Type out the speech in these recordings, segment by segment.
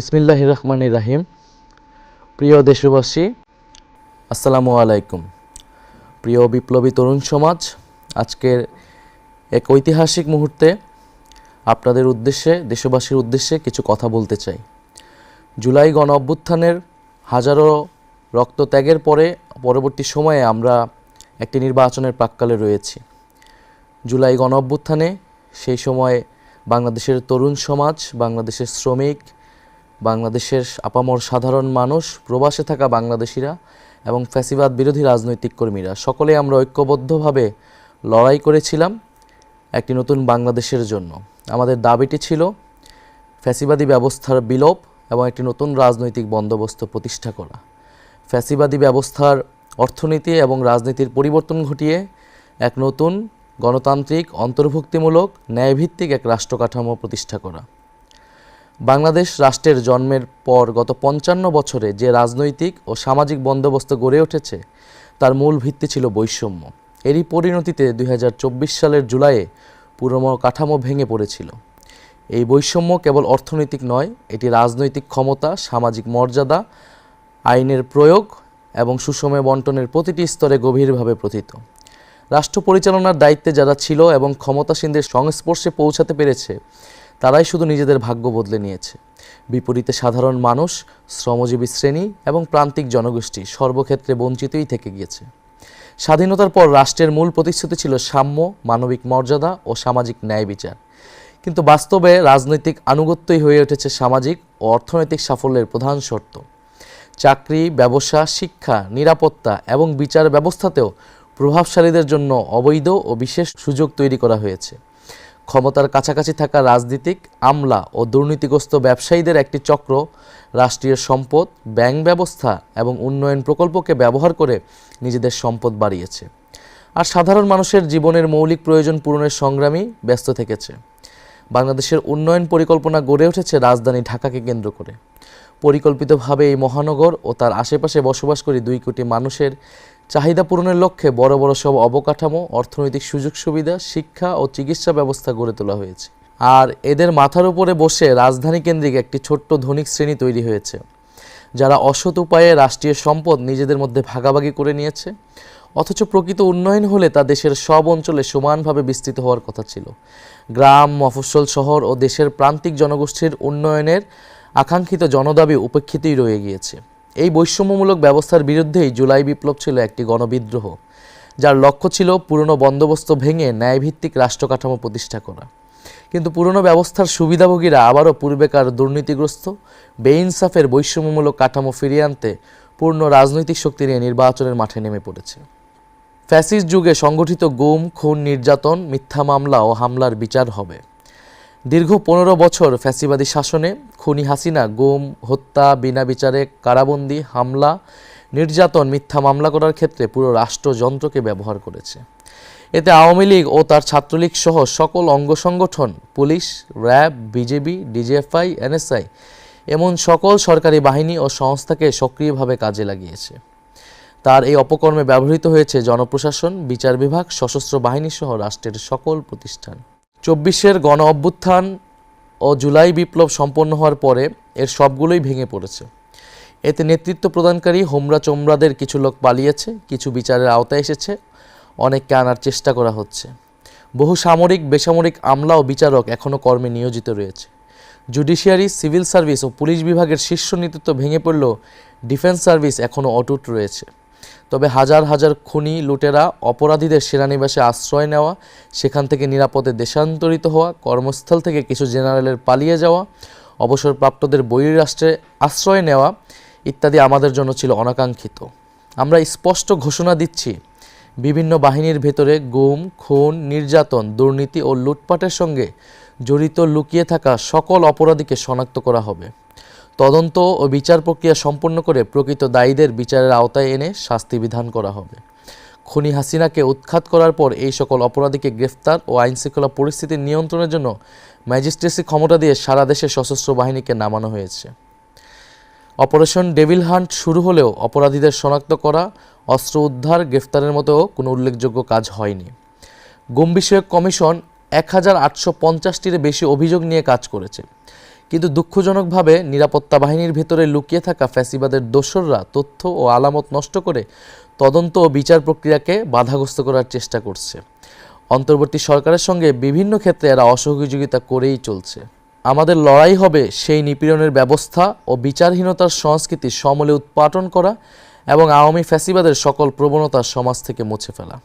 বিসমিল্লাহির রহমানির রহিম। প্রিয় দেশবাসী, আসসালামু আলাইকুম। প্রিয় বিপ্লবী তরুণ সমাজ, আজকের এক ঐতিহাসিক মুহূর্তে আপনাদের উদ্দেশ্যে, দেশবাসীর উদ্দেশ্যে কিছু কথা বলতে চাই। জুলাই গণ অভ্যুত্থানের হাজারো রক্তত্যাগের পরবর্তী সময়ে আমরা একটি নির্বাচনের প্রাক্কালে রয়েছি। জুলাই গণ অভ্যুত্থানে সেই সময় বাংলাদেশের তরুণ সমাজ, বাংলাদেশের শ্রমিক, বাংলাদেশের আপামর সাধারণ মানুষ, প্রবাসে থাকা বাংলাদেশিরা এবং ফ্যাসিবাদ বিরোধী রাজনৈতিক কর্মীরা সকলে আমরা ঐক্যবদ্ধভাবে লড়াই করেছিলাম একটি নতুন বাংলাদেশের জন্য। আমাদের দাবিটি ছিল ফ্যাসিবাদী ব্যবস্থার বিলোপ এবং একটি নতুন রাজনৈতিক বন্দোবস্ত প্রতিষ্ঠা করা। ফ্যাসিবাদী ব্যবস্থার অর্থনীতি এবং রাজনীতির পরিবর্তন ঘটিয়ে এক নতুন গণতান্ত্রিক, অন্তর্ভুক্তিমূলক, ন্যায়ভিত্তিক এক রাষ্ট্র কাঠামো প্রতিষ্ঠা করা। বাংলাদেশ রাষ্ট্রের জন্মের পর গত ৫৫ বছরে যে রাজনৈতিক ও সামাজিক বন্দোবস্ত গড়ে উঠেছে তার মূল ভিত্তি ছিল বৈষম্য। এরই পরিণতিতে ২০২৪ সালের জুলাইয়ে পুরো কাঠামো ভেঙে পড়েছিল। এই বৈষম্য কেবল অর্থনৈতিক নয়, এটি রাজনৈতিক ক্ষমতা, সামাজিক মর্যাদা, আইনের প্রয়োগ এবং সুষম বণ্টনের প্রতিটি স্তরে গভীরভাবে প্রথিত। রাষ্ট্র পরিচালনার দায়িত্বে যারা ছিল এবং ক্ষমতাসীনদের সংস্পর্শে পৌঁছাতে পেরেছে তারাই শুধু নিজেদের ভাগ্য বদলে নিয়েছে। বিপরীতে সাধারণ মানুষ, শ্রমজীবী শ্রেণী এবং প্রান্তিক জনগোষ্ঠী সর্বক্ষেত্রে বঞ্চিতই থেকে গিয়েছে। স্বাধীনতার পর রাষ্ট্রের মূল প্রতিশ্রুতি ছিল সাম্য, মানবিক মর্যাদা ও সামাজিক ন্যায় বিচার। কিন্তু বাস্তবে রাজনৈতিক আনুগত্যই হয়ে উঠেছে সামাজিক ও অর্থনৈতিক সাফল্যের প্রধান শর্ত। চাকরি, ব্যবসা, শিক্ষা, নিরাপত্তা এবং বিচার ব্যবস্থাতেও প্রভাবশালীদের জন্য অবৈধ ও বিশেষ সুযোগ তৈরি করা হয়েছে। ক্ষমতার কাছাকাছি থাকা রাজনীতিক, আমলা ও দুর্নীতিগ্রস্ত ব্যবসায়ীদের একটি চক্র রাষ্ট্রীয় সম্পদ, ব্যাংক ব্যবস্থা এবং উন্নয়ন প্রকল্পকে ব্যবহার করে নিজেদের সম্পদ বাড়িয়েছে, আর সাধারণ মানুষের জীবনের মৌলিক প্রয়োজন পূরণের সংগ্রামী ব্যস্ত থেকেছে। বাংলাদেশের উন্নয়ন পরিকল্পনা গড়ে উঠেছে রাজধানী ঢাকাকে কেন্দ্র করে। পরিকল্পিতভাবে এই মহানগর ও তার আশেপাশে বসবাসকারী ২ কোটি মানুষের চাহিদা পূরণের লক্ষ্যে বড় বড় সব অবকাঠামো, অর্থনৈতিক সুযোগ সুবিধা, শিক্ষা ও চিকিৎসা ব্যবস্থা গড়ে তোলা হয়েছে। আর এদের মাথার উপরে বসে রাজধানী কেন্দ্রিক একটি ছোট্ট ধনিক শ্রেণী তৈরি হয়েছে, যারা অসৎ উপায়ে রাষ্ট্রীয় সম্পদ নিজেদের মধ্যে ভাগাভাগি করে নিয়েছে। অথচ প্রকৃত উন্নয়ন হলে তা দেশের সব অঞ্চলে সমানভাবে বিস্তৃত হওয়ার কথা ছিল। গ্রাম, মফস্বল, শহর ও দেশের প্রান্তিক জনগোষ্ঠীর উন্নয়নের আকাঙ্ক্ষিত জনদাবি উপেক্ষিতই রয়ে গিয়েছে। এই বৈষম্যমূলক ব্যবস্থার বিরুদ্ধেই জুলাই বিপ্লব ছিল একটি গণবিদ্রোহ, যার লক্ষ্য ছিল পুরনো বন্দোবস্ত ভেঙে ন্যায়ভিত্তিক রাষ্ট্র কাঠামো প্রতিষ্ঠা করা। কিন্তু পুরনো ব্যবস্থার সুবিধাভোগীরা আবারও পূর্বেকার দুর্নীতিগ্রস্ত, বেইনসাফের বৈষম্যমূলক কাঠামো ফিরিয়ে আনতে পূর্ণ রাজনৈতিক শক্তি নিয়ে নির্বাচনের মাঠে নেমে পড়েছে। ফ্যাসিস্ট যুগে সংগঠিত গুম, খুন, নির্যাতন, মিথ্যা মামলা ও হামলার বিচার হবে। দীর্ঘ ১৫ বছর ফ্যাসিবাদী শাসনে খুনি হাসিনা গুম, হত্যা, বিনা বিচারে কারাবন্দী, হামলা, নির্যাতন, মিথ্যা মামলা করার ক্ষেত্রে পুরো রাষ্ট্রযন্ত্রকে ব্যবহার করেছে। এতে আওয়ামী লীগ ও তার ছাত্রলীগ সহ সকল অঙ্গ সংগঠন, police, RAB, BJP, DGFI, NSI এমন সকল সরকারি বাহিনী ও সংস্থাকে সক্রিয়ভাবে কাজে লাগিয়েছে। তার এই অপকর্মে ব্যবহৃত হয়েছে জনপ্রশাসন, বিচার বিভাগ, সশস্ত্র বাহিনী সহ রাষ্ট্রের সকল প্রতিষ্ঠান। ২৪-এর গণ অভ্যুত্থান ও জুলাই বিপ্লব সম্পন্ন হওয়ার পরে এর সবগুলোই ভেঙে পড়েছে। এতে নেতৃত্ব প্রদানকারী হোমরা চোমরাদের কিছু লোক পালিয়েছে, কিছু বিচারের আওতায় এসেছে, অনেককে আনার চেষ্টা করা হচ্ছে। বহু সামরিক, বেসামরিক আমলা ও বিচারক এখনও কর্মে নিয়োজিত রয়েছে। জুডিশিয়ারি, সিভিল সার্ভিস ও পুলিশ বিভাগের শীর্ষ নেতৃত্ব ভেঙে পড়লেও ডিফেন্স সার্ভিস এখনও অটুট রয়েছে। তবে হাজার হাজার খুনি, লুটেরা, অপরাধীদের সেনানিবাসে আশ্রয় নেওয়া, সেখান থেকে নিরাপদে দেশান্তরিত হওয়া, কর্মস্থল থেকে কিছু জেনারেলের পালিয়ে যাওয়া, অবসরপ্রাপ্তদের বহির্রাষ্ট্রে আশ্রয় নেওয়া ইত্যাদি আমাদের জন্য ছিল অনাকাঙ্ক্ষিত। আমরা স্পষ্ট ঘোষণা দিচ্ছি, বিভিন্ন বাহিনীর ভেতরে গুম, খুন, নির্যাতন, দুর্নীতি ও লুটপাটের সঙ্গে জড়িত লুকিয়ে থাকা সকল অপরাধীকে শনাক্ত করা হবে। তদন্ত ও বিচার প্রক্রিয়া সম্পন্ন করে প্রকৃত দায়ীদের বিচারের আওতায় এনে শাস্তি বিধান করা হবে। খুনি হাসিনাকে উৎখাত করার পর এই সকল অপরাধীকে গ্রেফতার ও আইনশৃঙ্খলা পরিস্থিতি নিয়ন্ত্রণের জন্য ম্যাজিস্ট্রেসি ক্ষমতা দিয়ে সারা দেশে সশস্ত্র বাহিনীকে নামানো হয়েছে। অপারেশন ডেভিল হান্ট শুরু হলেও অপরাধীদের শনাক্ত করা, অস্ত্র উদ্ধার, গ্রেফতারের মতো কোনো উল্লেখযোগ্য কাজ হয়নি। গুম বিষয়ক কমিশন ১,৮৫০টির বেশি অভিযোগ নিয়ে কাজ করেছে, কিন্তু দুঃখজনকভাবে নিরাপত্তা বাহিনীর ভেতরে লুকিয়ে থাকা ফ্যাসিবাদের দোসররা তথ্য ও আলামত নষ্ট করে তদন্ত ও বিচার প্রক্রিয়াকে বাধাগ্রস্ত করার চেষ্টা করছে। অন্তর্বর্তী সরকারের সঙ্গে বিভিন্ন ক্ষেত্রে এরা অসহযোগিতা করেই চলছে। আমাদের লড়াই হবে সেই নিপীড়নের ব্যবস্থা ও বিচারহীনতার সংস্কৃতি সমূলে উৎপাটন করা এবং আওয়ামী ফ্যাসিবাদের সকল প্রবণতা সমাজ থেকে মুছে ফেলা।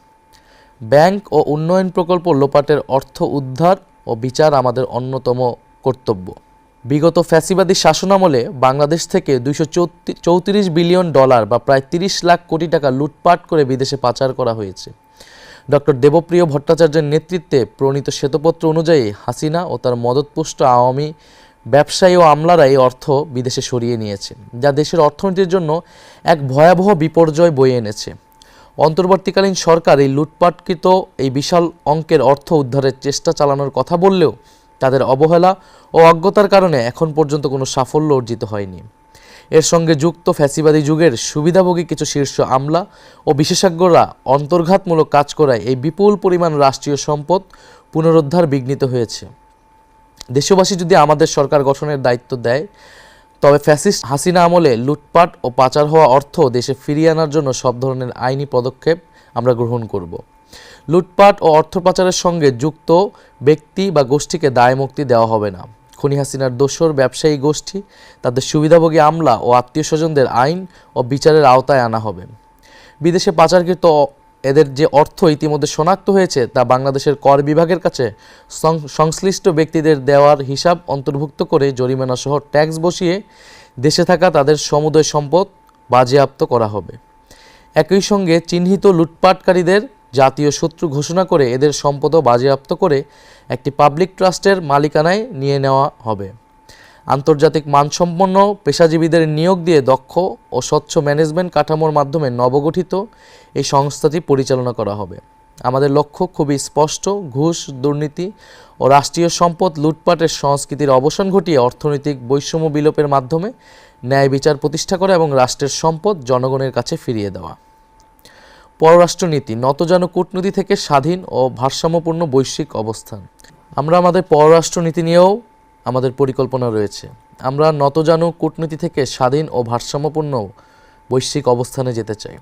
ব্যাংক ও উন্নয়ন প্রকল্প লোপাটের অর্থ উদ্ধার ও বিচার আমাদের অন্যতম কর্তব্য। বিগত ফ্যাসিবাদী শাসনামলে বাংলাদেশ থেকে $234 বিলিয়ন বা প্রায় 30 লাখ কোটি টাকা লুটপাট করে বিদেশে পাচার করা হয়েছে। ডক্টর দেবপ্রিয় ভট্টাচার্যের নেতৃত্বে প্রণীত শ্বেতপত্র অনুযায়ী হাসিনা ও তার মদতপুষ্ট আওয়ামী ব্যবসায়ী ও আমলারা এই অর্থ বিদেশে সরিয়ে নিয়েছে, যা দেশের অর্থনীতির জন্য এক ভয়াবহ বিপর্যয় বয়ে এনেছে। অন্তর্বর্তীকালীন সরকার এই লুটপাটকৃত এই বিশাল অঙ্কের অর্থ উদ্ধারের চেষ্টা চালানোর কথা বললেও তাদের অবহেলা ও অজ্ঞতার কারণে এখন পর্যন্ত কোনো সাফল্য অর্জিত হয়নি। এর সঙ্গে যুক্ত ফ্যাসিবাদী যুগের সুবিধাভোগী কিছু শীর্ষ আমলা ও বিশেষজ্ঞরা অন্তর্ঘাতমূলক কাজ করায় এই বিপুল পরিমাণ রাষ্ট্রীয় সম্পদ পুনরুদ্ধার বিঘ্নিত হয়েছে। দেশবাসী যদি আমাদের সরকার গঠনের দায়িত্ব দেয়, তবে ফ্যাসিস্ট হাসিনা আমলে লুটপাট ও পাচার হওয়া অর্থ দেশে ফিরিয়ে আনার জন্য সব ধরনের আইনি পদক্ষেপ আমরা গ্রহণ করব। লুটপাট ও অর্থ পাচারের সঙ্গে যুক্ত ব্যক্তি বা গোষ্ঠীকে দায়মুক্তি দেওয়া হবে না। খুনি হাসিনার দোসর ব্যবসায়ী গোষ্ঠী, তাদের সুবিধাভোগী আমলা ও আত্মীয় স্বজনদের আইন ও বিচারের আওতায় আনা হবে। বিদেশে পাচারকৃত এদের যে অর্থ ইতিমধ্যে শনাক্ত হয়েছে তা বাংলাদেশের কর বিভাগের কাছে সংশ্লিষ্ট ব্যক্তিদের দেওয়ার হিসাব অন্তর্ভুক্ত করে জরিমানা সহ ট্যাক্স বসিয়ে দেশে থাকা তাদের সমুদয় সম্পদ বাজেয়াপ্ত করা হবে। একই সঙ্গে চিহ্নিত লুটপাটকারীদের জাতীয় শত্রু ঘোষণা করে এদের সম্পদও বাজেয়াপ্ত করে একটি পাবলিক ট্রাস্টের মালিকানায় নিয়ে নেওয়া হবে। আন্তর্জাতিক মানসম্পন্ন পেশাজীবীদের নিয়োগ দিয়ে দক্ষ ও স্বচ্ছ ম্যানেজমেন্ট কাঠামোর মাধ্যমে নবগঠিত এই সংস্থাটি পরিচালনা করা হবে। আমাদের লক্ষ্য খুবই স্পষ্ট: ঘুষ, দুর্নীতি ও রাষ্ট্রীয় সম্পদ লুটপাটের সংস্কৃতির অবসান ঘটিয়ে অর্থনৈতিক বৈষম্য বিলোপের মাধ্যমে ন্যায় বিচার প্রতিষ্ঠা করা এবং রাষ্ট্রের সম্পদ জনগণের কাছে ফিরিয়ে দেওয়া। পররাষ্ট্রনীতি নতজানু কূটনীতি থেকে স্বাধীন ও ভারসাম্যপূর্ণ বৈশ্বিক অবস্থান। আমরা আমাদের পররাষ্ট্রনীতি নিয়েও আমাদের পরিকল্পনা রয়েছে। আমরা নতজানু কূটনীতি থেকে স্বাধীন ও ভারসাম্যপূর্ণ বৈশ্বিক অবস্থানে যেতে চাই।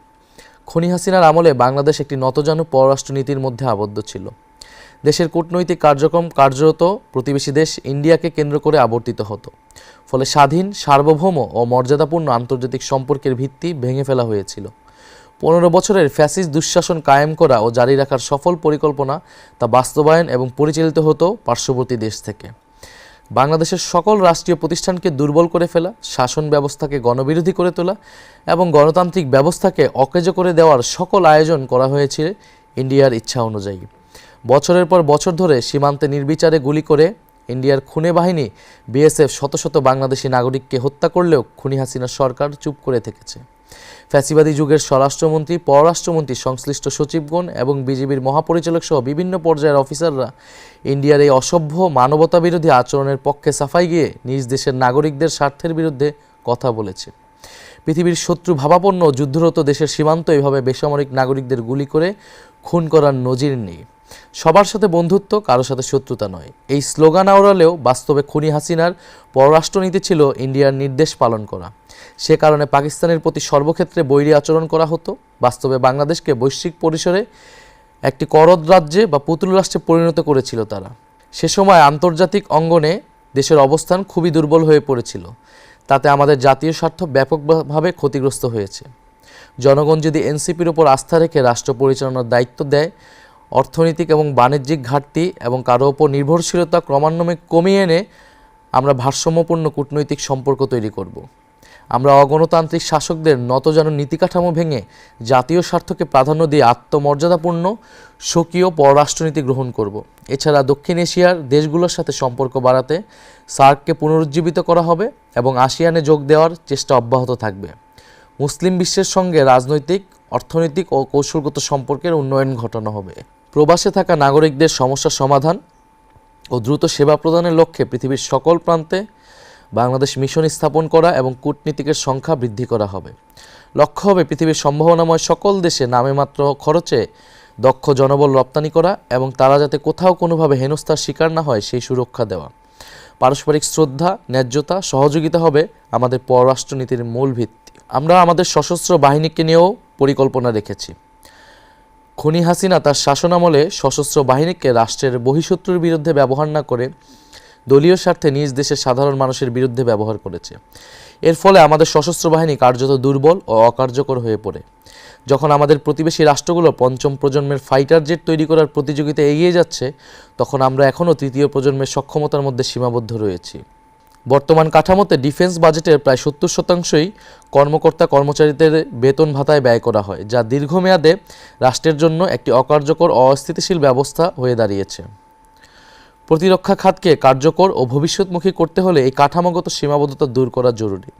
খুনি হাসিনার আমলে বাংলাদেশ একটি নতজানু পররাষ্ট্রনীতির মধ্যে আবদ্ধ ছিল। দেশের কূটনৈতিক কার্যক্রম কার্যরত প্রতিবেশী দেশ ইন্ডিয়াকে কেন্দ্র করে আবর্তিত হতো। ফলে স্বাধীন, সার্বভৌম ও মর্যাদাপূর্ণ আন্তর্জাতিক সম্পর্কের ভিত্তি ভেঙে ফেলা হয়েছিল। 15 বছরের ফ্যাসিস্ট দুঃশাসন কায়েম করা ও জারি রাখার সফল পরিকল্পনা তা বাস্তবায়ন এবং পরিচালিত হতো পার্শ্ববর্তী দেশ থেকে। বাংলাদেশের সকল রাষ্ট্রীয় প্রতিষ্ঠানকে দুর্বল করে ফেলা, শাসন ব্যবস্থাকে গণবিরোধী করে তোলা এবং গণতান্ত্রিক ব্যবস্থাকে অকেজো করে দেওয়ার সকল আয়োজন করা হয়েছে ইন্ডিয়ার ইচ্ছা অনুযায়ী। বছরের পর বছর ধরে সীমান্তে নির্বিচারে গুলি করে ইন্ডিয়ার খুনে বাহিনী বিএসএফ শত শত বাংলাদেশি নাগরিককে হত্যা করলেও খুনি হাসিনার সরকার চুপ করে থেকেছে। ফ্যাসিবাদী যুগের স্বরাষ্ট্রমন্ত্রী, পররাষ্ট্রমন্ত্রী, সংশ্লিষ্ট সচিবগণ এবং বিজিবির মহাপরিচালক সহ বিভিন্ন পর্যায়ের অফিসাররা ইন্ডিয়ার এই অসভ্য মানবতাবিরোধী আচরণের পক্ষে সাফাই গিয়ে নিজ দেশের নাগরিকদের স্বার্থের বিরুদ্ধে কথা বলেছে। পৃথিবীর শত্রু ভাবাপন্ন যুদ্ধরত দেশের সীমান্ত এভাবে বেসামরিক নাগরিকদের গুলি করে খুন করার নজির নেই। সবার সাথে বন্ধুত্ব, কারোর সাথে শত্রুতা নয়, এই স্লোগান আওড়ালেও বাস্তবে খুনি হাসিনার পররাষ্ট্রনীতি ছিল ইন্ডিয়ার নির্দেশ পালন করা। সে কারণে পাকিস্তানের প্রতি সর্বক্ষেত্রে বৈরী আচরণ করা হতো। বাস্তবে বাংলাদেশকে বৈশ্বিক পরিসরে একটি করদ রাজ্যে বা পুতুল রাষ্ট্রে পরিণত করেছিল তারা। সে সময় আন্তর্জাতিক অঙ্গনে দেশের অবস্থান খুবই দুর্বল হয়ে পড়েছিল। তাতে আমাদের জাতীয় স্বার্থ ব্যাপকভাবে ক্ষতিগ্রস্ত হয়েছে। জনগণ যদি এনসিপির উপর আস্থা রেখে রাষ্ট্র পরিচালনার দায়িত্ব দেয়, অর্থনৈতিক এবং বাণিজ্যিক ঘাটতি এবং কারো ওপর নির্ভরশীলতা ক্রমান্বয়ে কমিয়ে এনে আমরা ভারসাম্যপূর্ণ কূটনৈতিক সম্পর্ক তৈরি করব। আমরা অগণতান্ত্রিক শাসকদের নতজানু নীতিকাঠামো ভেঙে জাতীয় স্বার্থকে প্রাধান্য দিয়ে আত্মমর্যাদাপূর্ণ স্বকীয় পররাষ্ট্রনীতি গ্রহণ করব। এছাড়া দক্ষিণ এশিয়ার দেশগুলোর সাথে সম্পর্ক বাড়াতে সার্ককে পুনরুজ্জীবিত করা হবে এবং আসিয়ানে যোগ দেওয়ার চেষ্টা অব্যাহত থাকবে। মুসলিম বিশ্বের সঙ্গে রাজনৈতিক, অর্থনৈতিক ও কৌশলগত সম্পর্কের উন্নয়ন ঘটানো হবে। প্রবাসে থাকা নাগরিকদের সমস্যা সমাধান ও দ্রুত সেবা প্রদানের লক্ষ্যে পৃথিবীর সকল প্রান্তে বাংলাদেশ মিশন স্থাপন করা এবং কূটনীতিকের সংখ্যা বৃদ্ধি করা হবে। লক্ষ্য হবে পৃথিবীর সম্ভাবনাময় সকল দেশে নামেমাত্র খরচে দক্ষ জনবল রপ্তানি করা এবং তারা যাতে কোথাও কোনোভাবে হেনস্থার শিকার না হয় সেই সুরক্ষা দেওয়া। পারস্পরিক শ্রদ্ধা, ন্যায্যতা, সহযোগিতা হবে আমাদের পররাষ্ট্রনীতির মূল ভিত্তি। আমরা আমাদের সশস্ত্র বাহিনীকে নিয়েও পরিকল্পনা রেখেছি। খুনি হাসিনা তার শাসনামলে সশস্ত্র বাহিনীকে রাষ্ট্রের বহিঃশত্রুর বিরুদ্ধে ব্যবহার না করে দলীয় স্বার্থে নিজ দেশের সাধারণ মানুষের বিরুদ্ধে ব্যবহার করেছে। এর ফলে আমাদের সশস্ত্র বাহিনী কার্যত দুর্বল ও অকার্যকর হয়ে পড়ে। যখন আমাদের প্রতিবেশী রাষ্ট্রগুলো পঞ্চম প্রজন্মের ফাইটার জেট তৈরি করার প্রতিযোগিতায় এগিয়ে যাচ্ছে, তখন আমরা এখনও তৃতীয় প্রজন্মের সক্ষমতার মধ্যে সীমাবদ্ধ রয়েছি। বর্তমান কাঠামোতে ডিফেন্স বাজেটের প্রায় 70% কর্মকর্তা কর্মচারীদের বেতন ভাতায় ব্যয় করা হয়, যা দীর্ঘমেয়াদে রাষ্ট্রের জন্য একটি অকার্যকর ও অস্থিতিশীল ব্যবস্থা হয়ে দাঁড়িয়েছে। প্রতিরক্ষা খাতকে কার্যকর ও ভবিষ্যৎমুখী করতে হলে এই কাঠামোগত সীমাবদ্ধতা দূর করা জরুরি।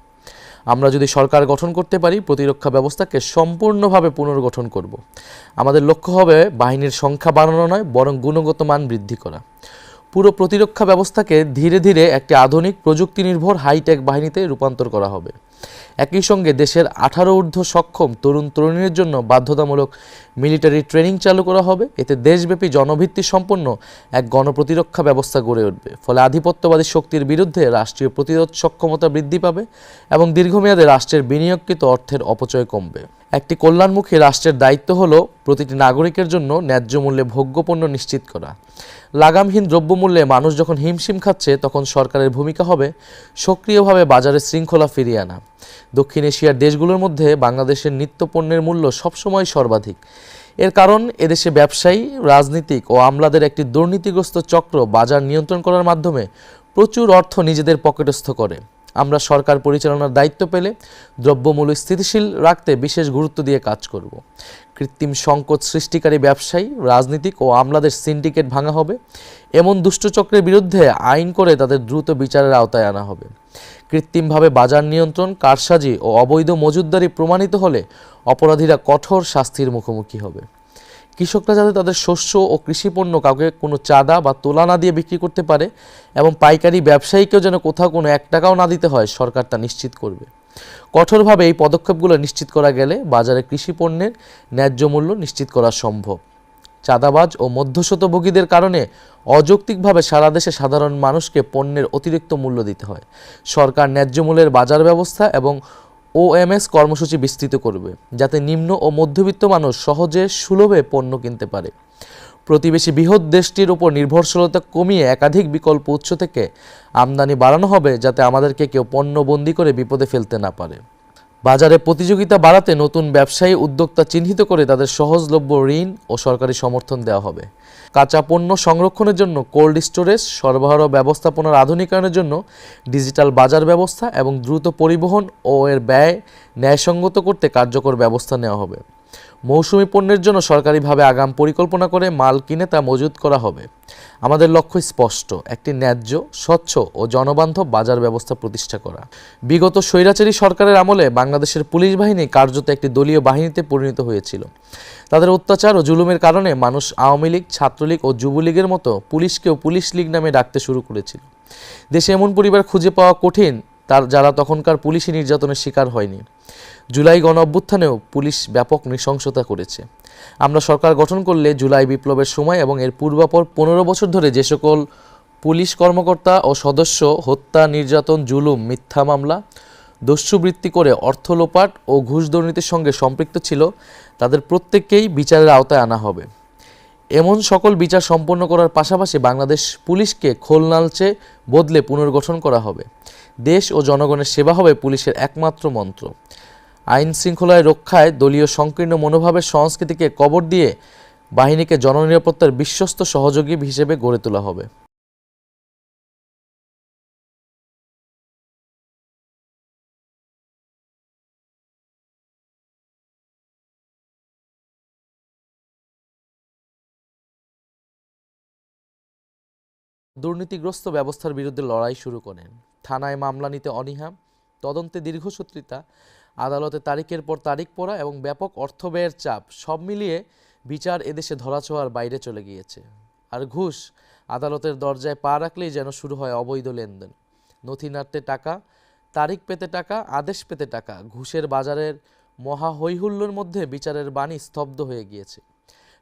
আমরা যদি সরকার গঠন করতে পারি, প্রতিরক্ষা ব্যবস্থাকে সম্পূর্ণভাবে পুনর্গঠন করব। আমাদের লক্ষ্য হবে বাহিনীর সংখ্যা বাড়ানো নয়, বরং গুণগত মান বৃদ্ধি করা। পুরো প্রতিরক্ষা ব্যবস্থাকে ধীরে ধীরে একটি আধুনিক প্রযুক্তি নির্ভর হাইটেক বাহিনীতে রূপান্তর করা হবে। একই সঙ্গে দেশের 18 ঊর্ধ্ব সক্ষম তরুণ তরুণীদের জন্য বাধ্যতামূলক মিলিটারি ট্রেনিং চালু করা হবে। এতে দেশব্যাপী জনভিত্তি সম্পন্ন এক গণপ্রতিরক্ষা ব্যবস্থা গড়ে উঠবে। ফলে আধিপত্যবাদী শক্তির বিরুদ্ধে রাষ্ট্রীয় প্রতিরোধ সক্ষমতা বৃদ্ধি পাবে এবং দীর্ঘমেয়াদে রাষ্ট্রের বিনিয়োগকৃত অর্থের অপচয় কমবে। একটি কল্যাণমুখী রাষ্ট্রের দায়িত্ব হলো প্রতিটি নাগরিকের জন্য ন্যায্য মূল্যে ভোগ্যপণ্য নিশ্চিত করা। লাগামহীন দ্রব্যমূল্যে মানুষ যখন হিমশিম খাচ্ছে, তখন সরকারের ভূমিকা হবে সক্রিয়ভাবে বাজারে শৃঙ্খলা ফিরিয়ে আনা। দক্ষিণ এশিয়ার দেশগুলোর মধ্যে বাংলাদেশের নিত্যপণ্যের মূল্য সবসময় সর্বাধিক। এর কারণ এদেশে ব্যবসায়ী, রাজনীতিক ও আমলাদের একটি দুর্নীতিগ্রস্ত চক্র বাজার নিয়ন্ত্রণ করার মাধ্যমে প্রচুর অর্থ নিজেদের পকেটস্থ করে। আমরা সরকার পরিচালনার দায়িত্ব পেলে দ্রব্যমূল্য স্থিতিশীল রাখতে বিশেষ গুরুত্ব দিয়ে কাজ করব। কৃত্রিম সংকট সৃষ্টিকারী ব্যবসায়ী, রাজনীতিক ও আমলাদের সিন্ডিকেট ভাঙা হবে। এমন দুষ্টচক্রের বিরুদ্ধে আইন করে তাদের দ্রুত বিচারের আওতায় আনা হবে। কৃত্রিমভাবে বাজার নিয়ন্ত্রণ, কারসাজি ও অবৈধ মজুতদারি প্রমাণিত হলে অপরাধীরা কঠোর শাস্তির মুখোমুখি হবে। কৃষকরা যাতে তাদের শস্য ও কৃষিপণ্য কাউকে কোনো চাঁদা বা তোলা না দিয়ে বিক্রি করতে পারে এবং পাইকারি ব্যবসায়ীকেও যেন কোথাও কোনো 1 টাকাও না দিতে হয়, সরকার তা নিশ্চিত করবে। কঠোরভাবে এই পদক্ষেপগুলো নিশ্চিত করা গেলে বাজারে কৃষিপণ্যের ন্যায্য মূল্য নিশ্চিত করা সম্ভব। চাঁদাবাজ ও মধ্যস্বত্বভোগীদের কারণে অযৌক্তিকভাবে সারা দেশে সাধারণ মানুষকে পণ্যের অতিরিক্ত মূল্য দিতে হয়। সরকার ন্যায্য মূল্যের বাজার ব্যবস্থা এবং OMS কর্মসূচি বিস্তৃত করবে, যাতে নিম্ন ও মধ্যবিত্ত মানুষ সহজে সুলভে পণ্য কিনতে পারে। প্রতিবেশী বৃহৎ দেশটির উপর নির্ভরশীলতা কমিয়ে একাধিক বিকল্প উৎস থেকে আমদানি বাড়ানো হবে, যাতে আমাদেরকে কেউ পণ্যবন্দী করে বিপদে ফেলতে না পারে। বাজারে প্রতিযোগিতা বাড়াতে নতুন ব্যবসায়ী উদ্যোক্তা চিহ্নিত করে তাদের সহজলভ্য ঋণ ও সরকারি সমর্থন দেওয়া হবে। কাঁচা পণ্য সংরক্ষণের জন্য কোল্ড স্টোরেজ, সরবরাহ ব্যবস্থাপনার আধুনিকায়নের জন্য ডিজিটাল বাজার ব্যবস্থা এবং দ্রুত পরিবহন ও এর ব্যয় ন্যায়সঙ্গত করতে কার্যকর ব্যবস্থা নেওয়া হবে। মৌসুমি পণ্যের জন্য সরকারিভাবে আগাম পরিকল্পনা করে মাল কিনে তা মজুত করা হবে। আমাদের লক্ষ্য স্পষ্ট, একটি ন্যায্য, স্বচ্ছ ও জনবান্ধব বাজার ব্যবস্থা প্রতিষ্ঠা করা। বিগত স্বৈরাচারী সরকারের আমলে বাংলাদেশের পুলিশ বাহিনী কার্যত একটি দলীয় বাহিনীতে পরিণত হয়েছিল। তাদের অত্যাচার ও জুলুমের কারণে মানুষ আওয়ামী লীগ, ছাত্রলীগ ও যুবলীগের মতো পুলিশকেও পুলিশ লীগ নামে ডাকতে শুরু করেছিল। দেশে এমন পরিবার খুঁজে পাওয়া কঠিন যারা তখনকার পুলিশি নির্যাতনের শিকার হয়নি। জুলাই গণ অভ্যুত্থানেও পুলিশ ব্যাপক নৃশংসতা করেছে। আমরা সরকার গঠন করলে জুলাই বিপ্লবের সময় এবং এর পূর্বাপর 15 বছর ধরে যে সকল পুলিশ কর্মকর্তা ও সদস্য হত্যা, নির্যাতন, জুলুম, মিথ্যা মামলা, দস্যুবৃত্তি করে অর্থ লোপাট ও ঘুষ দুর্নীতির সঙ্গে সম্পৃক্ত ছিল, তাদের প্রত্যেককেই বিচারের আওতায় আনা হবে। এমন সকল বিচার সম্পন্ন করার পাশাপাশি বাংলাদেশ পুলিশকে খোলনালচে বদলে পুনর্গঠন করা হবে। দেশ ও জনগণের সেবা হবে পুলিশের একমাত্র মন্ত্র। আইন শৃঙ্খলায় রক্ষায় দলীয় সংকীর্ণ মনোভাবের সংস্কৃতিকে কবর দিয়ে বাহিনীকে জননিরাপত্তার বিশ্বস্ত সহযোগী হিসেবে গড়ে তোলা হবে। দুর্নীতিগ্রস্ত ব্যবস্থার বিরুদ্ধে লড়াই শুরু করেন। থানায় মামলা নিতে অনীহা, তদন্তে দীর্ঘসূত্রিতা, আদালতে তারিখের পর তারিখ পড়া এবং ব্যাপক অর্থ ব্যয়ের চাপ, সব মিলিয়ে বিচার এদেশে ধরাছোঁয়ার বাইরে চলে গিয়েছে। আর ঘুষ, আদালতের দরজায় পা রাখলেই যেন শুরু হয় অবৈধ লেনদেন। নথি নাড়তে টাকা, তারিখ পেতে টাকা, আদেশ পেতে টাকা। ঘুষের বাজারের মহা হৈহুল্লোর মধ্যে বিচারের বাণী স্তব্ধ হয়ে গিয়েছে।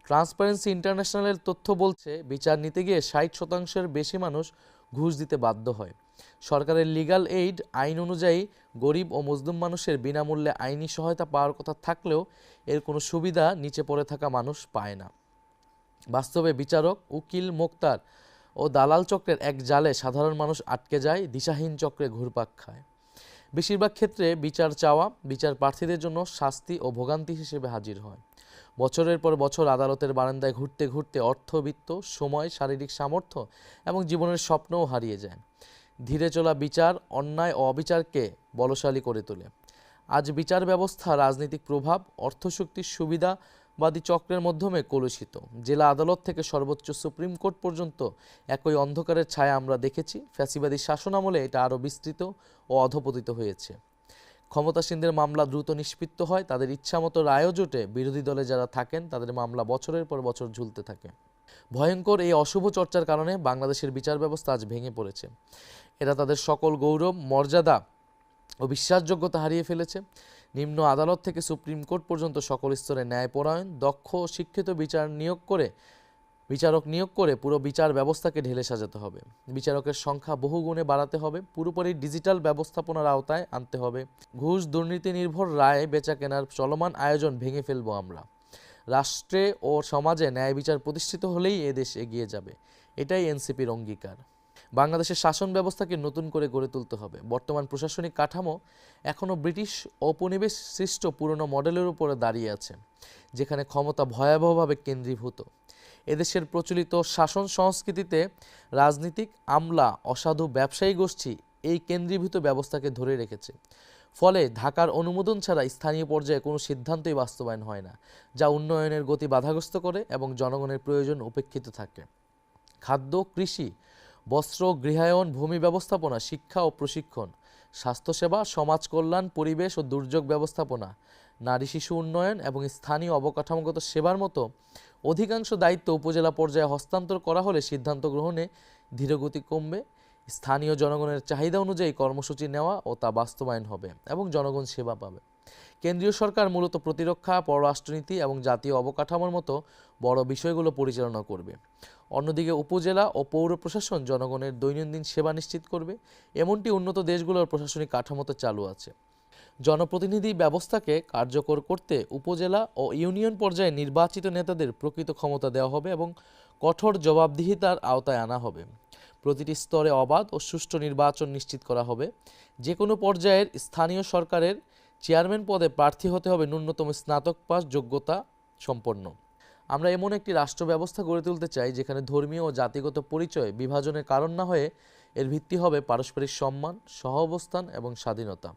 ট্রান্সপারেন্সি ইন্টারন্যাশনালের তথ্য বলছে, বিচার নিতে গিয়ে 60% বেশি মানুষ ঘুষ দিতে বাধ্য হয়। সরকারের লিগ্যাল এইড আইন অনুযায়ী গরিব ও মজলুম মানুষের বিনামূল্যে আইনি সহায়তা পাওয়ার কথা থাকলেও এর কোনো সুবিধা নিচে পড়ে থাকা মানুষ পায় না। বাস্তবে বিচারক, উকিল, মোক্তার ও দালাল চক্রের এক জালে সাধারণ মানুষ আটকে যায়, দিশাহীন চক্রে ঘুরপাক খায়। বেশিরভাগ ক্ষেত্রে বিচার চাওয়া বিচার প্রার্থীদের জন্য শাস্তি ও ভোগান্তি হিসেবে হাজির হয়। বছরের পর বছর আদালতের বারান্দায় ঘুরতে ঘুরতে অর্থবিত্ত, সময়, শারীরিক সামর্থ্য এবং জীবনের স্বপ্নও হারিয়ে যায়। ধীরে চলা বিচার অন্যায় ও অবিচারকে বলশালী করে তোলে। আজ বিচার ব্যবস্থা রাজনৈতিক প্রভাব, অর্থশক্তির সুবিধাবাদী চক্রের মাধ্যমে কলুষিত। জেলা আদালত থেকে সর্বোচ্চ সুপ্রিম কোর্ট পর্যন্ত একই অন্ধকারের ছায়া আমরা দেখেছি। ফ্যাসিবাদী শাসনামলে এটা আরও বিস্তৃত ও অধপতিত হয়েছে। ক্ষমতাসীনদের মামলা দ্রুত নিষ্পত্তি হয়, তাদের ইচ্ছামতো রায়ও জোটে। বিরোধী দলে যারা থাকেন তাদের মামলা বছরের পর বছর ঝুলতে থাকে। ভয়ঙ্কর এই অশুভ চর্চার কারণে বাংলাদেশের বিচার ব্যবস্থা আজ ভেঙে পড়েছে। এরা তাদের সকল গৌরব, মর্যাদা ও বিশ্বাসযোগ্যতা হারিয়ে ফেলেছে। নিম্ন আদালত থেকে সুপ্রিম কোর্ট পর্যন্ত সকল স্তরে ন্যায়পরায়ণ, দক্ষ ও শিক্ষিত বিচারক নিয়োগ করে পুরো বিচার ব্যবস্থাকে ঢেলে সাজাতে হবে। বিচারকের সংখ্যা বহুগুণে বাড়াতে হবে। পুরোপুরি ডিজিটাল ব্যবস্থাপনার আওতায় আনতে হবে। ঘুষ, দুর্নীতি নির্ভর রায় বেচা কেনার চলমান আয়োজন ভেঙে ফেলবো আমরা। রাষ্ট্রে ও সমাজে ন্যায় বিচার প্রতিষ্ঠিত হলেই এদেশ এগিয়ে যাবে। এটাই এনসিপির অঙ্গীকার। বাংলাদেশের শাসন ব্যবস্থাকে নতুন করে গড়ে তুলতে হবে। বর্তমান প্রশাসনিক কাঠামো এখনও ব্রিটিশ ঔপনিবেশ সৃষ্ট পুরনো মডেলের উপরে দাঁড়িয়ে আছে, যেখানে ক্ষমতা ভয়াবহভাবে কেন্দ্রীভূত। এদেশের প্রচলিত শাসন সংস্কৃতিতে রাজনীতিক আমলা, অসাধু ব্যবসায়ী গোষ্ঠী এই কেন্দ্রীভূত ব্যবস্থাকে ধরে রেখেছে। ফলে ঢাকার অনুমোদন ছাড়া স্থানীয় পর্যায়ে কোনো সিদ্ধান্তই বাস্তবায়ন হয় না, যা উন্নয়নের গতি বাধাগ্রস্ত করে এবং জনগণের প্রয়োজন উপেক্ষিত থাকে। খাদ্য, কৃষি, বস্ত্র, গৃহায়ন, ভূমি ব্যবস্থাপনা, শিক্ষা ও প্রশিক্ষণ, স্বাস্থ্যসেবা, সমাজ কল্যাণ, পরিবেশ ও দুর্যোগ ব্যবস্থাপনা, নারী শিশু উন্নয়ন এবং স্থানীয় অবকাঠামোগত সেবার মতো অধিকাংশ দায়িত্ব উপজেলা পর্যায়ে হস্তান্তর করা হলে সিদ্ধান্ত গ্রহণে ধীরগতি কমবে। স্থানীয় জনগণের চাহিদা অনুযায়ী কর্মসূচি নেওয়া ও তা বাস্তবায়ন হবে এবং জনগণ সেবা পাবে। কেন্দ্রীয় সরকার মূলত প্রতিরক্ষা, পররাষ্ট্রনীতি এবং জাতীয় অবকাঠামোর মতো বড় বিষয়গুলো পরিচালনা করবে। অন্যদিকে উপজেলা ও পৌর প্রশাসন জনগণের দৈনন্দিন সেবা নিশ্চিত করবে। এমনটি উন্নত দেশগুলোর প্রশাসনিক কাঠামোতে চালু আছে। জনপ্রতিনিধি ব্যবস্থাকে কার্যকর করতে উপজেলা ও ইউনিয়ন পর্যায়ে নির্বাচিত নেতাদের প্রকৃত ক্ষমতা দেওয়া হবে এবং কঠোর জবাবদিহিতার আওতায় আনা হবে। প্রতিটি স্তরে অবাধ ও সুষ্ঠু নির্বাচন নিশ্চিত করা হবে। যে কোনো পর্যায়ের স্থানীয় সরকারের চেয়ারম্যান পদে প্রার্থী হতে হবে ন্যূনতম স্নাতক পাস যোগ্যতা সম্পন্ন। আমরা এমন একটি রাষ্ট্র ব্যবস্থা গড়ে তুলতে চাই যেখানে ধর্মীয় ও জাতিগত পরিচয় বিভাজনের কারণ না হয়ে এর ভিত্তি হবে পারস্পরিক সম্মান, সহাবস্থান এবং স্বাধীনতা।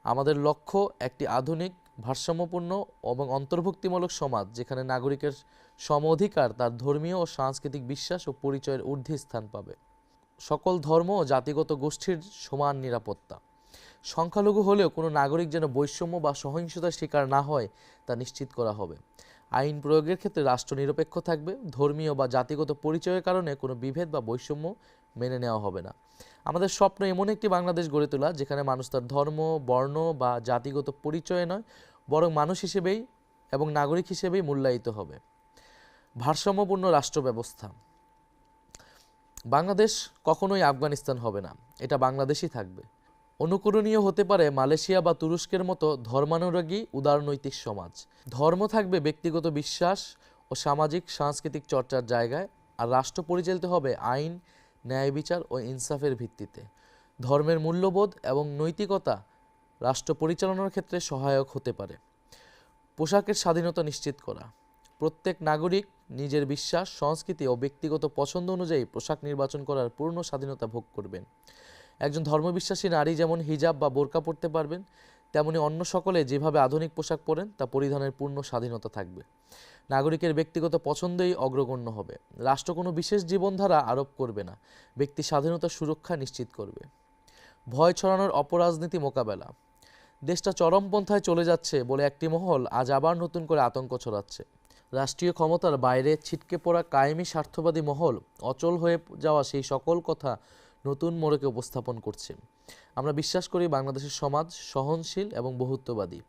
আমাদের লক্ষ্য একটি আধুনিক, ভারসাম্যপূর্ণ এবং অন্তর্ভুক্তিমূলক সমাজ, যেখানে নাগরিকের সম অধিকার তার ধর্মীয় ও সাংস্কৃতিক বিশ্বাস ও পরিচয়ের ঊর্ধ্বে স্থান পাবে। সকল ধর্ম ও জাতিগত গোষ্ঠীর সমান নিরাপত্তা। সংখ্যালঘু হলেও কোনো নাগরিক যেন বৈষম্য বা সহিংসতার শিকার না হয় তা নিশ্চিত করা হবে। আইন প্রয়োগের ক্ষেত্রে রাষ্ট্র নিরপেক্ষ থাকবে। ধর্মীয় বা জাতিগত পরিচয়ের কারণে কোনো বিভেদ বা বৈষম্য মেনে নেওয়া হবে না। আমাদের স্বপ্ন এমন একটি বাংলাদেশ গড়ে তোলা যেখানে মানুষ তার ধর্ম, বর্ণ বা জাতিগত পরিচয়ে নয়, বরং মানুষ হিসেবেই এবং নাগরিক হিসেবেই মূল্যায়িত হবে। ভারসাম্যপূর্ণ রাষ্ট্র ব্যবস্থা। বাংলাদেশ কখনোই আফগানিস্তান হবে না, এটা বাংলাদেশই থাকবে। অনুকরণীয় হতে পারে মালয়েশিয়া বা তুরস্কের মতো ধর্মানুরাগী উদারনৈতিক সমাজ। ধর্ম থাকবে ব্যক্তিগত বিশ্বাস ও সামাজিক সাংস্কৃতিক চর্চার জায়গায়, আর রাষ্ট্র পরিচালিত হবে আইন, ন্যায় বিচার ও ইনসাফের ভিত্তিতে। ধর্মের মূল্যবোধ এবং নৈতিকতা রাষ্ট্র পরিচালনার ক্ষেত্রে সহায়ক হতে পারে। পোশাকের স্বাধীনতা নিশ্চিত করা। প্রত্যেক নাগরিক নিজের বিশ্বাস, সংস্কৃতি ও ব্যক্তিগত পছন্দ অনুযায়ী পোশাক নির্বাচন করার পূর্ণ স্বাধীনতা ভোগ করবেন। একজন ধর্মবিশ্বাসী নারী যেমন হিজাব বা বোরকা পরতে পারবেন, তেমনি অন্য সকলে যেভাবে আধুনিক পোশাক পরেন তা পরিধানের পূর্ণ স্বাধীনতা থাকবে। নাগরিকের ব্যক্তিগত পছন্দই অগ্রগণ্য হবে। রাষ্ট্র কোনো বিশেষ জীবনধারা আরোপ করবে না, ব্যক্তি স্বাধীনতার সুরক্ষা নিশ্চিত করবে। ভয় ছড়ানোর অপরাজনীতি মোকাবেলা। দেশটা চরমপন্থায় চলে যাচ্ছে বলে একটি মহল আজ আবার নতুন করে আতঙ্ক ছড়াচ্ছে। রাষ্ট্রীয় ক্ষমতার বাইরে ছিটকে পড়া কায়েমি স্বার্থবাদী মহল অচল হয়ে যাওয়া সেই সকল কথা নতুন মোড়কে উপস্থাপন করছে। আমরা বিশ্বাস করি বাংলাদেশের সমাজ সহনশীল এবং বহুত্ববাদী।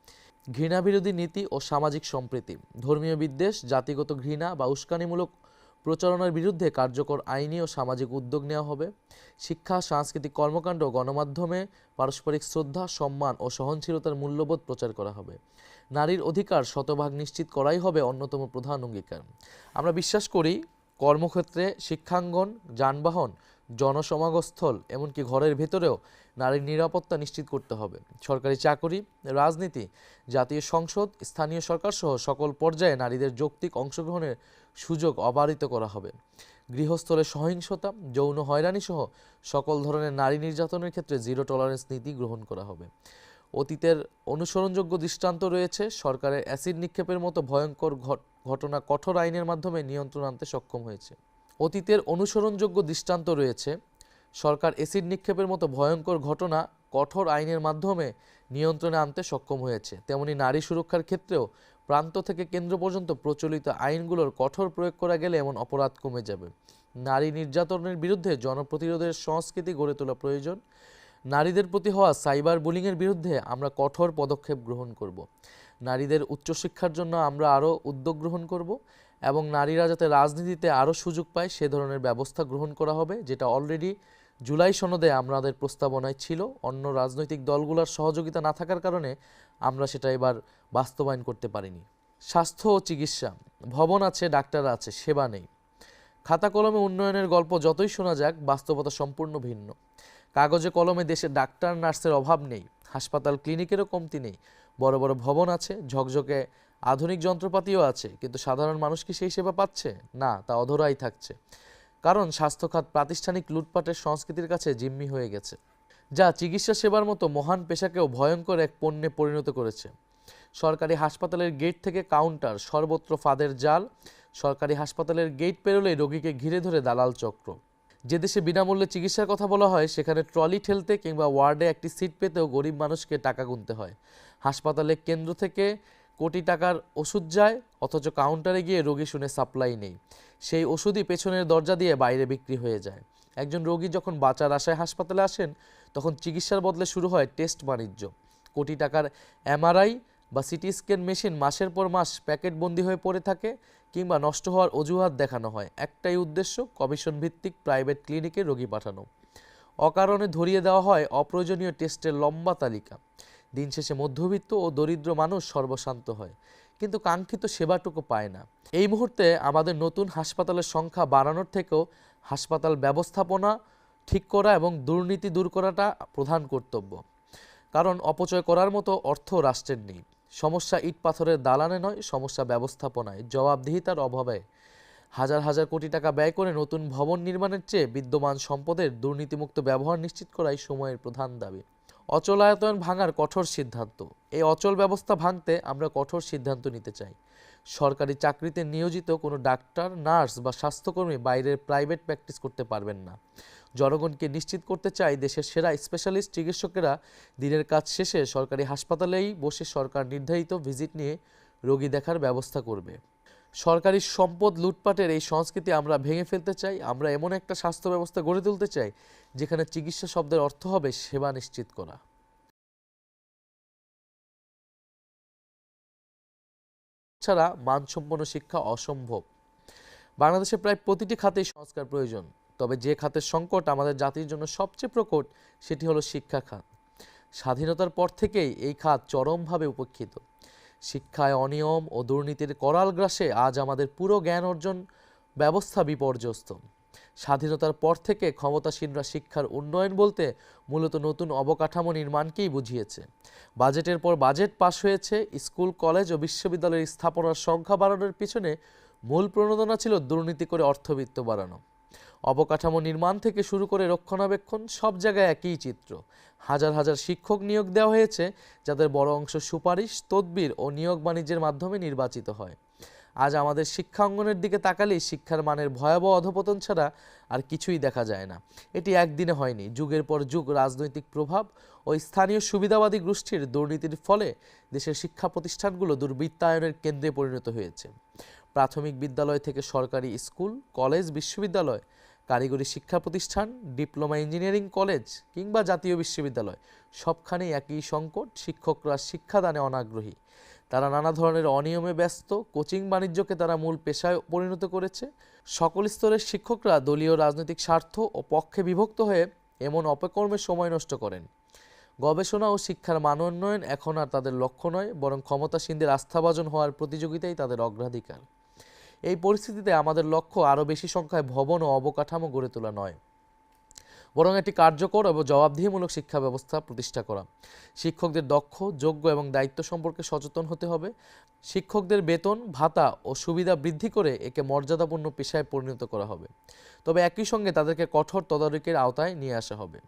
ঘৃণাবিরোধী নীতি ও সামাজিক সম্প্রীতি, ধর্মীয় বিদ্বেষ, জাতিগত ঘৃণা বা উস্কানিমূলক প্রচারণার বিরুদ্ধে কার্যকর আইনি ও সামাজিক উদ্যোগ নেওয়া হবে। শিক্ষা, সাংস্কৃতিক কর্মকাণ্ড, গণমাধ্যমে পারস্পরিক শ্রদ্ধা, সম্মান ও সহনশীলতার মূল্যবোধ প্রচার করা হবে। নারীর অধিকার শতভাগ নিশ্চিত করাই হবে অন্যতম প্রধান অঙ্গীকার। আমরা বিশ্বাস করি কর্মক্ষেত্রে, শিক্ষাঙ্গন, যানবাহন, জনসমাগমস্থল, এমনকি ঘরের ভেতরেও নারীর নিরাপত্তা নিশ্চিত করতে হবে। সরকারি চাকরি, রাজনীতি, জাতীয় সংসদ, স্থানীয় সরকার সহ সকল পর্যায়ে নারীদের যৌক্তিক অংশগ্রহণের সুযোগ অবারিত করা হবে। গৃহস্থলে সহিংসতা, যৌন হয়রানি সহ সকল ধরনের নারী নির্যাতনের ক্ষেত্রে জিরো টলারেন্স নীতি গ্রহণ করা হবে। অতীতের অনুসরণযোগ্য দৃষ্টান্ত রয়েছে। সরকারের অ্যাসিড নিক্ষেপের মতো ভয়ঙ্কর ঘটনা কঠোর আইনের মাধ্যমে নিয়ন্ত্রণ আনতে সক্ষম হয়েছে। অতীতের অনুসরণযোগ্য দৃষ্টান্ত রয়েছে। সরকার অ্যাসিড নিক্ষেপের মতো ভয়ঙ্কর ঘটনা কঠোর আইনের মাধ্যমে নিয়ন্ত্রণে আনতে সক্ষম হয়েছে। তেমনি নারী সুরক্ষার ক্ষেত্রেও প্রান্ত থেকে কেন্দ্র পর্যন্ত প্রচলিত আইনগুলোর কঠোর প্রয়োগ করা গেলে এমন অপরাধ কমে যাবে। নারী নির্যাতনের বিরুদ্ধে জনপ্রতিরোধের সংস্কৃতি গড়ে তোলা প্রয়োজন। নারীদের প্রতি হওয়া সাইবার বুলিংয়ের বিরুদ্ধে আমরা কঠোর পদক্ষেপ গ্রহণ করব। নারীদের উচ্চশিক্ষার জন্য আমরা আরও উদ্যোগ গ্রহণ করব এবং নারীরা যাতে রাজনীতিতে আরও সুযোগ পায় সে ধরনের ব্যবস্থা গ্রহণ করা হবে, যেটা অলরেডি জুলাই সনদে আমাদের প্রস্তাবনায় ছিল। অন্য রাজনৈতিক দলগুলোর সহযোগিতা না থাকার কারণে আমরা সেটা এবার বাস্তবায়ন করতে পারিনি। স্বাস্থ্য ও চিকিৎসা, ভবন আছে, ডাক্তার আছে, সেবা নেই। খাতা কলমে উন্নয়নের গল্প যতই শোনা যাক, বাস্তবতা সম্পূর্ণ ভিন্ন। কাগজে কলমে দেশে ডাক্তার, নার্সের অভাব নেই, হাসপাতাল, ক্লিনিকেরও কমতি নেই। বড় বড় ভবন আছে, ঝকঝকে আধুনিক যন্ত্রপাতিও আছে, কিন্তু সাধারণ মানুষ কি সেই সেবা পাচ্ছে? না, তা অধরাই থাকছে। কারণ স্বাস্থ্যখাত প্রাতিষ্ঠানিক লুটপাটের সংস্কৃতির কাছে জিম্মি হয়ে গেছে, যা চিকিৎসা সেবার মতো মহান পেশাকেও ভয়ঙ্কর এক পণ্যে পরিণত করেছে। সরকারি হাসপাতালের গেট থেকে কাউন্টার, সর্বত্র ফাঁদের জাল। সরকারি হাসপাতালের গেট পেরোলেই রোগীকে ঘিরে ধরে দালাল চক্র। যে দেশে বিনামূল্যে চিকিৎসার কথা বলা হয়, সেখানে ট্রলি ঠেলতে কিংবা ওয়ার্ডে একটি সিট পেতেও গরিব মানুষকে টাকা গুনতে হয়। হাসপাতালে কেন্দ্র থেকে কোটি টাকার ওষুধ যায়, অথচ কাউন্টারে গিয়ে রোগী শুনে সাপ্লাই নেই। সেই ওষুধই পেছনের দরজা দিয়ে বাইরে বিক্রি হয়ে যায়। একজন রোগী যখন বাঁচার আশায় হাসপাতালে আসেন, তখন চিকিৎসার বদলে শুরু হয় টেস্ট বাণিজ্য। কোটি টাকার এমআরআই বা সিটি স্ক্যান মেশিন মাসের পর মাস প্যাকেটবন্দি হয়ে পড়ে থাকে, কিংবা নষ্ট হওয়ার অজুহাত দেখানো হয়। একটাই উদ্দেশ্য, কমিশন ভিত্তিক প্রাইভেট ক্লিনিকে রোগী পাঠানো। অকারণে ধরিয়ে দেওয়া হয় অপ্রয়োজনীয় টেস্টের লম্বা তালিকা। দিন শেষে মধ্যবিত্ত ও দরিদ্র মানুষ সর্বশান্ত হয়, কিন্তু কাঙ্ক্ষিত সেবাটুকু পায় না। এই মুহূর্তে আমাদের নতুন হাসপাতালের সংখ্যা বাড়ানোর থেকেও হাসপাতাল ব্যবস্থাপনা ঠিক করা এবং দুর্নীতি দূর করাটা প্রধান কর্তব্য। কারণ অপচয় করার মতো অর্থ রাষ্ট্রের নেই। সমস্যা ইট পাথরের দালানে নয়, সমস্যা ব্যবস্থাপনায়, জবাবদিহিতার অভাবে। হাজার হাজার কোটি টাকা ব্যয় করে নতুন ভবন নির্মাণের চেয়ে বিদ্যমান সম্পদের দুর্নীতিমুক্ত ব্যবহার নিশ্চিত করাই সময়ের প্রধান দাবি। অচলায়তন ভাঙার কঠোর সিদ্ধান্ত, এই অচল ব্যবস্থা ভাঙতে আমরা কঠোর সিদ্ধান্ত নিতে চাই। সরকারি চাকরিতে নিয়োজিত কোনো ডাক্তার, নার্স বা স্বাস্থ্যকর্মী বাইরের প্রাইভেট প্র্যাকটিস করতে পারবেন না। জনগণকে নিশ্চিত করতে চাই দেশের সেরা স্পেশালিস্ট চিকিৎসকেরা দিনের কাজ শেষে সরকারি হাসপাতালেই বসে সরকার নির্ধারিত ভিজিট নিয়ে রোগী দেখার ব্যবস্থা করবে। সরকারি সম্পদ লুটপাটের এই সংস্কৃতি আমরা ভেঙে ফেলতে চাই। আমরা এমন একটা স্বাস্থ্য ব্যবস্থা গড়ে তুলতে চাই যেখানে চিকিৎসা শব্দের অর্থ হবে সেবা নিশ্চিত করা। ছাড়া মানসম্পন্ন শিক্ষা অসম্ভব। বাংলাদেশে প্রায় প্রতিটি খাতেই সংস্কার প্রয়োজন, তবে যে খাতের সংকট আমাদের জাতির জন্য সবচেয়ে প্রকট সেটি হলো শিক্ষা খাত। স্বাধীনতার পর থেকেই এই খাত চরমভাবে উপেক্ষিত। শিক্ষায় অনিয়ম ও দুর্নীতির করাল গ্রাসে আজ আমাদের পুরো জ্ঞান অর্জন ব্যবস্থা বিপর্যস্ত। স্বাধীনতার পর থেকে ক্ষমতাসীনরা শিক্ষার উন্নয়ন বলতে মূলত নতুন অবকাঠামো নির্মাণকেই বুঝিয়েছে। বাজেটের পর বাজেট পাশ হয়েছে, স্কুল, কলেজ ও বিশ্ববিদ্যালয়ের স্থাপনার সংখ্যা বাড়ানোর পিছনে মূল প্রণোদনা ছিল দুর্নীতি করে অর্থবিত্ত বাড়ানো। অবকাঠামো নির্মাণ থেকে শুরু করে রক্ষণাবেক্ষণ, সব জায়গায় একই চিত্র। হাজার হাজার শিক্ষক নিয়োগ দেওয়া হয়েছে, যাদের বড় অংশ সুপারিশ, তদবির ও নিয়োগ বাণিজ্যের মাধ্যমে নির্বাচিত হয়। আজ আমাদের শিক্ষাঙ্গনের দিকে তাকালেই শিক্ষার মানের ভয়াবহ অধপতন ছাড়া আর কিছুই দেখা যায় না। এটি একদিনে হয়নি, যুগের পর যুগ রাজনৈতিক প্রভাব ও স্থানীয় সুবিধাবাদী গোষ্ঠীর দুর্নীতির ফলে দেশের শিক্ষা প্রতিষ্ঠানগুলো দুর্বৃত্তায়নের কেন্দ্রে পরিণত হয়েছে। প্রাথমিক বিদ্যালয় থেকে সরকারি স্কুল, কলেজ, বিশ্ববিদ্যালয়, কারিগরি শিক্ষা প্রতিষ্ঠান, ডিপ্লোমা ইঞ্জিনিয়ারিং কলেজ কিংবা জাতীয় বিশ্ববিদ্যালয়, সবখানেই একই সংকট, শিক্ষকরা শিক্ষাদানে অনাগ্রহী। তারা নানা ধরনের অনিয়মে ব্যস্ত, কোচিং বাণিজ্যকে তারা মূল পেশায় পরিণত করেছে। সকল স্তরের শিক্ষকরা দলীয় রাজনৈতিক স্বার্থ ও পক্ষে বিভক্ত হয়ে এমন অপকর্মে সময় নষ্ট করেন। গবেষণা ও শিক্ষার মান উন্নয়ন এখন আর তাদের লক্ষ্য নয়, বরং ক্ষমতাসীনদের আস্থাভাজন হওয়ার প্রতিযোগিতাই তাদের অগ্রাধিকার। এই পরিস্থিতিতে আমাদের লক্ষ্য আরও বেশি সংখ্যায় ভবন ও অবকাঠামো গড়ে তোলা নয়, বরং একটি কার্যকর এবং জবাবদিহিমূলক শিক্ষা ব্যবস্থা প্রতিষ্ঠা করা। শিক্ষকদের দক্ষ, যোগ্য এবং দায়িত্ব সম্পর্কে সচেতন হতে হবে। শিক্ষকদের বেতন, ভাতা ও সুবিধা বৃদ্ধি করে একে মর্যাদাপূর্ণ পেশায় পরিণত করা হবে। তবে একই সঙ্গে তাদেরকে কঠোর তদারকির আওতায় নিয়ে আসা হবে।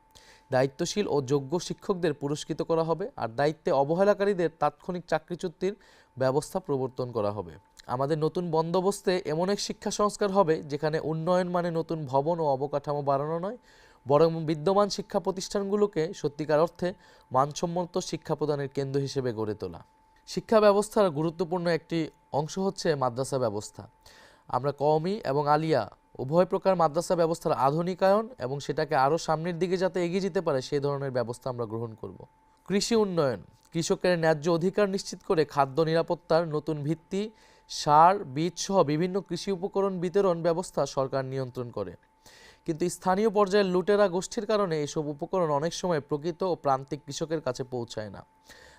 দায়িত্বশীল ও যোগ্য শিক্ষকদের পুরস্কৃত করা হবে, আর দায়িত্বে অবহেলাকারীদের তাৎক্ষণিক চাকরিচ্যুতির ব্যবস্থা প্রবর্তন করা হবে। আমাদের নতুন বন্দোবস্তে এমন এক শিক্ষা সংস্কার হবে যেখানে উন্নয়ন মানে নতুন ভবন ও অবকাঠামো বাড়ানো নয়, বরং বিদ্যমান শিক্ষা প্রতিষ্ঠানগুলোকে সত্যিকার অর্থে মানসম্মত শিক্ষা প্রদানের কেন্দ্র হিসেবে গড়ে তোলা। শিক্ষা ব্যবস্থার গুরুত্বপূর্ণ একটি অংশ হচ্ছে মাদ্রাসা ব্যবস্থা। আমরা কওমি এবং আলিয়া উভয় প্রকার মাদ্রাসা ব্যবস্থার আধুনিকায়ন এবং সেটাকে আরও সামনের দিকে যাতে এগিয়ে যেতে পারে সেই ধরনের ব্যবস্থা আমরা গ্রহণ করব। কৃষি উন্নয়ন, কৃষকের ন্যায্য অধিকার নিশ্চিত করে খাদ্য নিরাপত্তার নতুন ভিত্তি, সার, বীজ সহ বিভিন্ন কৃষি উপকরণ বিতরণ ব্যবস্থা সরকার নিয়ন্ত্রণ করে। কিন্তু স্থানীয় পর্যায়ের লুটেরা গোষ্ঠীর কারণে এসব উপকরণ অনেক সময় প্রকৃত ও প্রান্তিক কৃষকের কাছে পৌঁছায় না।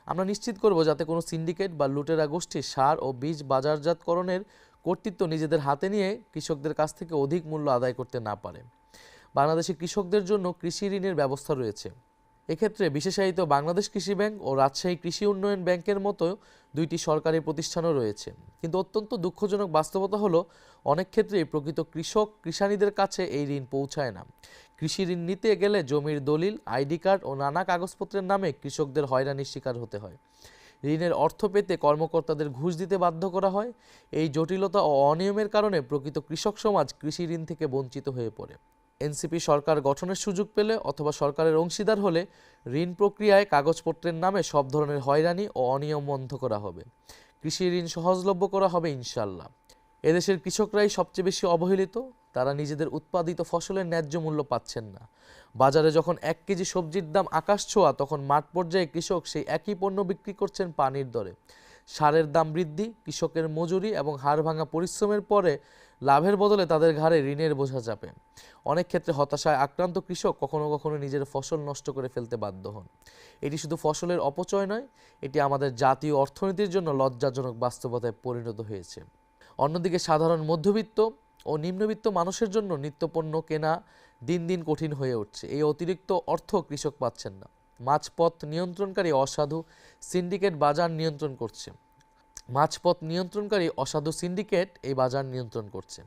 আমরা নিশ্চিত করব যাতে কোনো সিন্ডিকেট বা লুটেরা গোষ্ঠী সার ও বীজ বাজারজাতকরণের কর্তৃত্ব নিজেদের হাতে নিয়ে কৃষকদের কাছ থেকে অধিক মূল্য আদায় করতে না পারে। বাংলাদেশি কৃষকদের জন্য কৃষি ঋণের ব্যবস্থা রয়েছে। এক্ষেত্রে বিশেষায়িত বাংলাদেশ কৃষি ব্যাংক ও রাজশাহী কৃষি উন্নয়ন ব্যাংকের মতো দুইটি সরকারি প্রতিষ্ঠানও রয়েছে। কিন্তু অত্যন্ত দুঃখজনক বাস্তবতা হলো অনেক ক্ষেত্রেই প্রকৃত কৃষক কৃষানীদের কাছে এই ঋণ পৌঁছায় না। কৃষি ঋণ নিতে গেলে জমির দলিল, আইডি কার্ড ও নানা কাগজপত্রের নামে কৃষকদের হয়রানির শিকার হতে হয়। ঋণের অর্থ পেতে কর্মকর্তাদের ঘুষ দিতে বাধ্য করা হয়। এই জটিলতা ও অনিয়মের কারণে প্রকৃত কৃষক সমাজ কৃষি ঋণ থেকে বঞ্চিত হয়ে পড়ে। এনসিপি সরকার গঠনের সুযোগ পেলে অথবা সরকারের অংশীদার হলে ঋণ প্রক্রিয়ায় কাগজপত্রের নামে সব ধরনের হয়রানি ও অনিয়ম বন্ধ করা হবে। কৃষি ঋণ সহজলভ্য করা হবে ইনশাল্লাহ। এদেশের কৃষকরাই সবচেয়ে বেশি অবহেলিত। তারা নিজেদের উৎপাদিত ফসলের ন্যায্য মূল্য পাচ্ছেন না। বাজারে যখন 1 কেজি সবজির দাম আকাশ ছোঁয়া, তখন মাঠ পর্যায়ে কৃষক সেই একই পণ্য বিক্রি করছেন পানির দরে। সারের দাম বৃদ্ধি, কৃষকের মজুরি এবং হাড় ভাঙা পরিশ্রমের পরে লাভের বদলে তাদের ঘাড়ে ঋণের বোঝা চাপে। অনেক ক্ষেত্রে হতাশায় আক্রান্ত কৃষক কখনো কখনো নিজের ফসল নষ্ট করে ফেলতে বাধ্য হন। এটি শুধু ফসলের অপচয় নয়, এটি আমাদের জাতীয় অর্থনীতির জন্য লজ্জাজনক বাস্তবতায় পরিণত হয়েছে। অন্যদিকে সাধারণ মধ্যবিত্ত ও নিম্নবিত্ত মানুষের জন্য নিত্যপণ্য কেনা দিন দিন কঠিন হয়ে উঠছে। এই অতিরিক্ত অর্থ কৃষক পাচ্ছেন না। মাঝপথ নিয়ন্ত্রণকারী অসাধু সিন্ডিকেট বাজার নিয়ন্ত্রণ করছে। এই বাজার নিয়ন্ত্রণ করছে।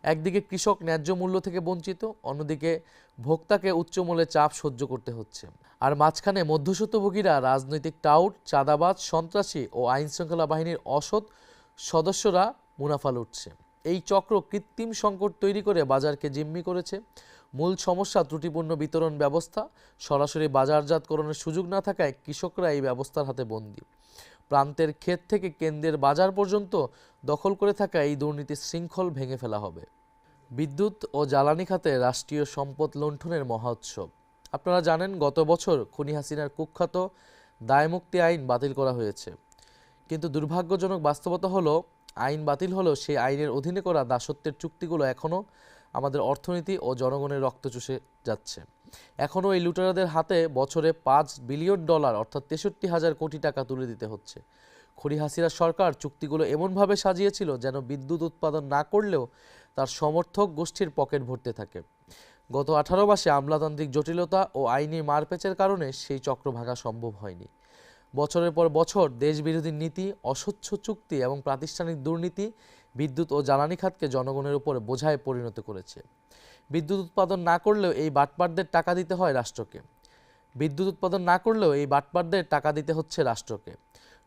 একদিকে কৃষক ন্যায্য মূল্য থেকে বঞ্চিত, অন্যদিকে ভোক্তাকে উচ্চ মূল্যে চাপ সহ্য করতে হচ্ছে। আর মাঝখানে মধ্যস্বত্বভোগীরা, রাজনৈতিক টাউট, চাঁদাবাজ, সন্ত্রাসী ও আইনশৃঙ্খলা বাহিনীর অসৎ সদস্যরা মুনাফা লুটছে। এই চক্র কৃত্রিম সংকট তৈরি করে বাজারকে জিম্মি করেছে। মূল সমস্যা ত্রুটিপূর্ণ বিতরণ ব্যবস্থা। সরাসরি বাজারজাতকরণের সুযোগ না থাকায় কৃষকরা এই ব্যবস্থার হাতে বন্দী। প্রান্তের ক্ষেত থেকে কেন্দ্রের বাজার পর্যন্ত দখল করে থাকা এই দুর্নীতির শৃঙ্খল ভেঙে ফেলা হবে। বিদ্যুৎ ও জ্বালানি খাতে রাষ্ট্রীয় সম্পদ লুণ্ঠনের মহা উৎসব। আপনারা জানেন, গত বছর খুনি হাসিনার কুখ্যাত দায়মুক্তি আইন বাতিল করা হয়েছে। কিন্তু দুর্ভাগ্যজনক বাস্তবতা হলো, আইন বাতিল হলেও সেই আইনের অধীনে করা দাসত্বের চুক্তিগুলো এখনও আমাদের অর্থনীতি ও জনগণের রক্ত চুষে যাচ্ছে। এখনও এই লুটেরাদের হাতে বছরে $5 বিলিয়ন অর্থাৎ 63,000 কোটি টাকা তুলে দিতে হচ্ছে। খুনি হাসিনা সরকার চুক্তিগুলো এমনভাবে সাজিয়েছিল যেন বিদ্যুৎ উৎপাদন না করলেও তার সমর্থক গোষ্ঠীর পকেট ভরতে থাকে। গত 18 মাসে আমলাতান্ত্রিক জটিলতা ও আইনি মারপ্যাচের কারণে সেই চক্র ভাঙা সম্ভব হয়নি। বছরের পর বছর দেশবিরোধী নীতি, অস্বচ্ছ চুক্তি এবং প্রাতিষ্ঠানিক দুর্নীতি বিদ্যুৎ ও জ্বালানি খাতকে জনগণের উপর বোঝায় পরিণত করেছে। বিদ্যুৎ উৎপাদন না করলেও এই বাটপারদের টাকা দিতে হচ্ছে রাষ্ট্রকে।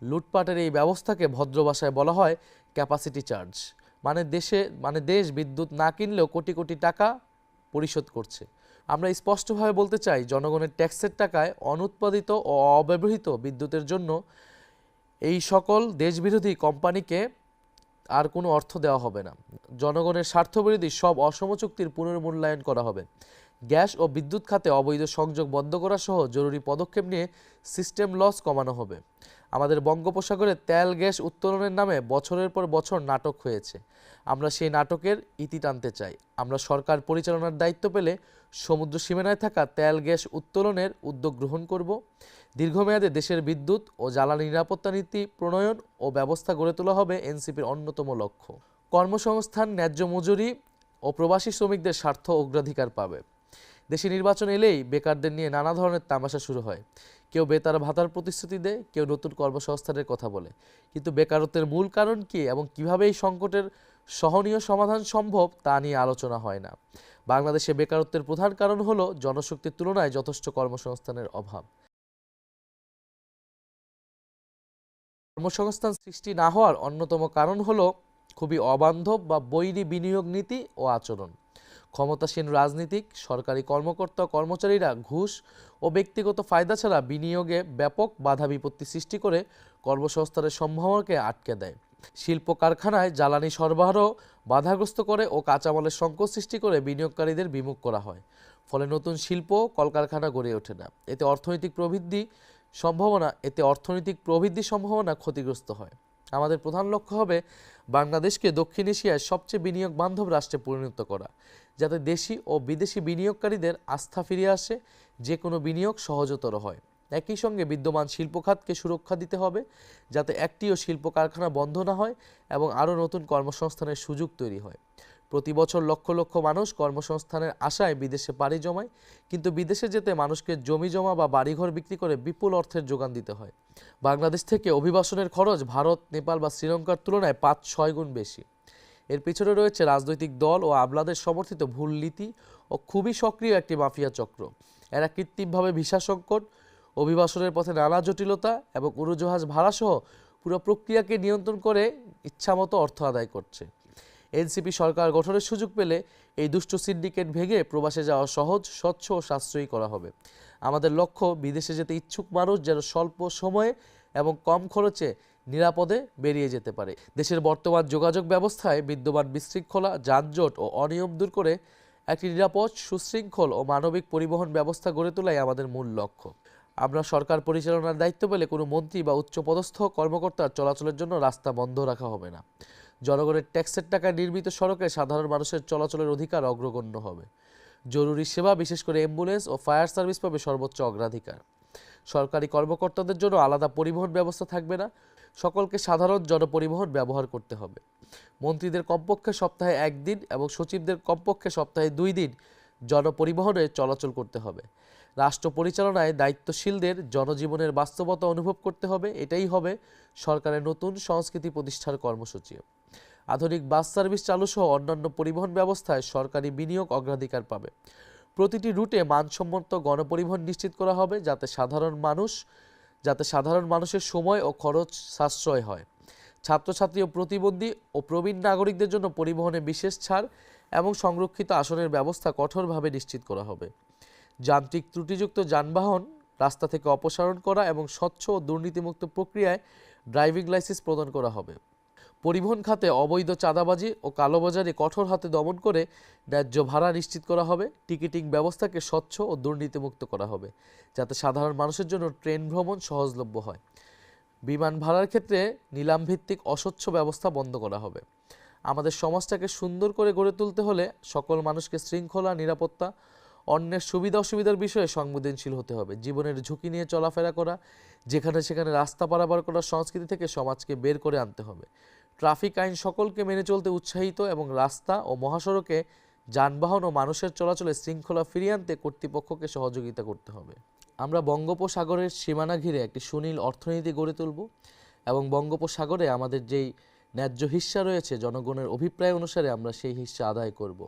লুটপাটের এই ব্যবস্থাকে ভদ্র ভাষায় বলা হয় ক্যাপাসিটি চার্জ। দেশ বিদ্যুৎ না কিনলেও কোটি কোটি টাকা পরিশোধ করছে। আমরা স্পষ্টভাবে বলতে চাই, জনগণের ট্যাক্সের টাকায় অনুৎপাদিত ও অব্যবহৃত বিদ্যুতের জন্য এই সকল দেশবিরোধী কোম্পানিকে আর কোনো অর্থ দেওয়া হবে না। জনগণের স্বার্থবিরোধী সব অসম চুক্তির পুনর্মূল্যায়ন করা হবে। গ্যাস ও বিদ্যুৎ খাতে অবৈধ সংযোগ বন্ধ করা সহ জরুরি পদক্ষেপ নিয়ে সিস্টেম লস কমানো হবে। আমাদের বঙ্গোপসাগরে তেল গ্যাস উত্তোলনের নামে বছরের পর বছর নাটক হয়েছে। আমরা সেই নাটকের ইতি টানতে চাই। আমরা সরকার পরিচালনার দায়িত্ব পেলে সমুদ্র সীমানায় থাকা তেল গ্যাস উত্তোলনের উদ্যোগ গ্রহণ করব। দীর্ঘমেয়াদে দেশের বিদ্যুৎ ও জ্বালানি নিরাপত্তা নীতি প্রণয়ন ও ব্যবস্থা গড়ে তোলা হবে এনসিপির অন্যতম লক্ষ্য। কর্মসংস্থান, ন্যায্য মজুরি ও প্রবাসী শ্রমিকদের স্বার্থ অগ্রাধিকার পাবে। দেশে নির্বাচন এলেই বেকারদের নিয়ে নানা ধরনের তামাশা শুরু হয়। কেউ বেতার ভাতার প্রতিশ্রুতি দেয়, কেউ নতুন কর্মসংস্থানের কথা বলে। কিন্তু বেকারত্বের মূল কারণ কী এবং কিভাবে এই সংকটের সহনীয় সমাধান সম্ভব তা নিয়ে আলোচনা হয় না। বাংলাদেশে বেকারত্বের প্রধান কারণ হলো জনশক্তির তুলনায় যথেষ্ট কর্মসংস্থানের অভাব। কর্মসংস্থান সৃষ্টি না হওয়ার অন্যতম কারণ হলো খুবই অবান্ধব বা বৈরী বিনিয়োগ নীতি ও আচরণ। ক্ষমতাসীন রাজনীতিক, সরকারি কর্মকর্তা, কর্মচারীরা ঘুষ ও ব্যক্তিগত ফায়দা ছাড়া বিনিয়োগে ব্যাপক বাধা বিপত্তি সৃষ্টি করে কর্মসংস্থানের সম্ভাবনাকে আটকে দেয়। শিল্প কারখানায় জ্বালানি সরবরাহ বাধাগ্রস্ত করে ও কাঁচামালের সংকট সৃষ্টি করে বিনিয়োগকারীদের বিমুখ করা হয়। ফলে নতুন শিল্প কলকারখানা গড়ে ওঠে না। এতে অর্থনৈতিক প্রবৃদ্ধি সম্ভাবনা ক্ষতিগ্রস্ত হয়। আমাদের প্রধান লক্ষ্য হবে বাংলাদেশকে দক্ষিণ এশিয়ার সবচেয়ে বিনিয়োগ বান্ধব রাষ্ট্রে পরিণত করা, যাতে দেশি ও বিদেশি বিনিয়োগকারীদের আস্থা ফিরে আসে, যে কোনো বিনিয়োগ সহজতর হয়। একই সঙ্গে বিদ্যমান শিল্প খাতকে সুরক্ষা দিতে হবে, যাতে একটিও শিল্প কারখানা বন্ধ না হয় এবং আরও নতুন কর্মসংস্থানের সুযোগ তৈরি হয়। প্রতি বছর লক্ষ লক্ষ মানুষ কর্মসংস্থানের আশায় বিদেশে পাড়ি জমায়, কিন্তু বিদেশে যেতে মানুষকে জমি জমা বা বাড়িঘর বিক্রি করে বিপুল অর্থের যোগান দিতে হয়। বাংলাদেশ থেকে অভিবাসনের খরচ ভারত, নেপাল বা শ্রীলঙ্কার তুলনায় ৫-৬ গুণ বেশি। এর পিছনে রয়েছে রাজনৈতিক দল ও আমলাদের সমর্থিত ভুল নীতি ও খুবই সক্রিয় একটি মাফিয়া চক্র। এরা কৃত্রিমভাবে ভিসা সংকট, অভিবাসনের পথে নানা জটিলতা এবং উড়োজাহাজ ভাড়াসহ পুরো প্রক্রিয়াকে নিয়ন্ত্রণ করে ইচ্ছামতো অর্থ আদায় করছে। এনসিপি সরকার গঠনের সুযোগ পেলে এই দুষ্ট সিন্ডিকেট ভেঙে প্রবাসে যাওয়া সহজ, স্বচ্ছ ও সাশ্রয়ী করা হবে। আমাদের লক্ষ্য বিদেশে যেতে ইচ্ছুক মানুষ যেন স্বল্প সময়ে এবং কম খরচে নিরাপদে বেরিয়ে যেতে পারে। দেশের বর্তমান যোগাযোগ ব্যবস্থায় বিদ্যমান বিশৃঙ্খলা, যানজট ও অনিয়ম দূর করে একটি নিরাপদ, সুশৃঙ্খল ও মানবিক পরিবহন ব্যবস্থা গড়ে তোলাই আমাদের মূল লক্ষ্য। আমরা সরকার পরিচালনার দায়িত্ব পেলে কোনো মন্ত্রী বা উচ্চপদস্থ কর্মকর্তার চলাচলের জন্য রাস্তা বন্ধ রাখা হবে না। জনগণের ট্যাক্সের টাকায় নির্মিত সড়কে সাধারণ মানুষের চলাচলের অধিকার অগ্রগণ্য হবে। জরুরি সেবা, বিশেষ করে অ্যাম্বুলেন্স ও ফায়ার সার্ভিস পাবে সর্বোচ্চ অগ্রাধিকার। সরকারি কর্মকর্তাদের জন্য আলাদা পরিবহন ব্যবস্থা থাকবে না, সকলকে সাধারণ জনপরিবহন ব্যবহার করতে হবে। মন্ত্রীদের কমপক্ষে সপ্তাহে 1 দিন এবং সচিবদের কমপক্ষে সপ্তাহে 2 দিন জনপরিবহনে চলাচল করতে হবে। রাষ্ট্র পরিচালনায় দায়িত্বশীলদের জনজীবনের বাস্তবতা অনুভব করতে হবে। এটাই হবে সরকারের নতুন সংস্কৃতি প্রতিষ্ঠার কর্মসূচি। আধুনিক বাস সার্ভিস চালু সহ অন্যান্য পরিবহন ব্যবস্থায় সরকারি বিনিয়োগ অগ্রাধিকার পাবে। প্রতিটি রুটে মানসম্মত গণপরিবহন নিশ্চিত করা হবে, যাতে সাধারণ মানুষের সময় ও খরচ সাশ্রয় হয়। ছাত্রছাত্রী ও প্রতিবন্ধী ও প্রবীণ নাগরিকদের জন্য পরিবহনে বিশেষ ছাড় এবং সংরক্ষিত আসনের ব্যবস্থা কঠোরভাবে নিশ্চিত করা হবে। যান্ত্রিক ত্রুটিযুক্ত যানবাহন রাস্তা থেকে অপসারণ করা এবং স্বচ্ছ ও দুর্নীতিমুক্ত প্রক্রিয়ায় ড্রাইভিং লাইসেন্স প্রদান করা হবে। পরিবহন খাতে অবৈধ চাঁদাবাজি ও কালোবাজারি কঠোর হাতে দমন করে ন্যায্য ভাড়া নিশ্চিত করা হবে। টিকিটিং ব্যবস্থাকে স্বচ্ছ ও দুর্নীতিমুক্ত করা হবে, যাতে সাধারণ মানুষের জন্য ট্রেন ভ্রমণ সহজলভ্য হয়। বিমান ভাড়ার ক্ষেত্রে নিলামভিত্তিক অস্বচ্ছ ব্যবস্থা বন্ধ করা হবে। আমাদের সমাজটাকে সুন্দর করে গড়ে তুলতে হলে সকল মানুষকে শৃঙ্খলা, নিরাপত্তা, অন্যের সুবিধা অসুবিধার বিষয়ে সংবেদনশীল হতে হবে। জীবনের ঝুঁকি নিয়ে চলাফেরা করা, যেখানে সেখানে রাস্তা পারাপার করার সংস্কৃতি থেকে সমাজকে বের করে আনতে হবে। ট্রাফিক আইন সকলকে মেনে চলতে উৎসাহিত এবং রাস্তা ও মহাসড়কে যানবাহন ও মানুষের চলাচলে শৃঙ্খলা ফিরিয়ে আনতে কর্তৃপক্ষকে সহযোগিতা করতে হবে। আমরা বঙ্গোপসাগরের সীমানা ঘিরে একটি সুনীল অর্থনীতি গড়ে তুলব এবং বঙ্গোপসাগরে আমাদের যেই ন্যায্য হিস্সা রয়েছে, জনগণের অভিপ্রায় অনুসারে আমরা সেই হিস্সা আদায় করব।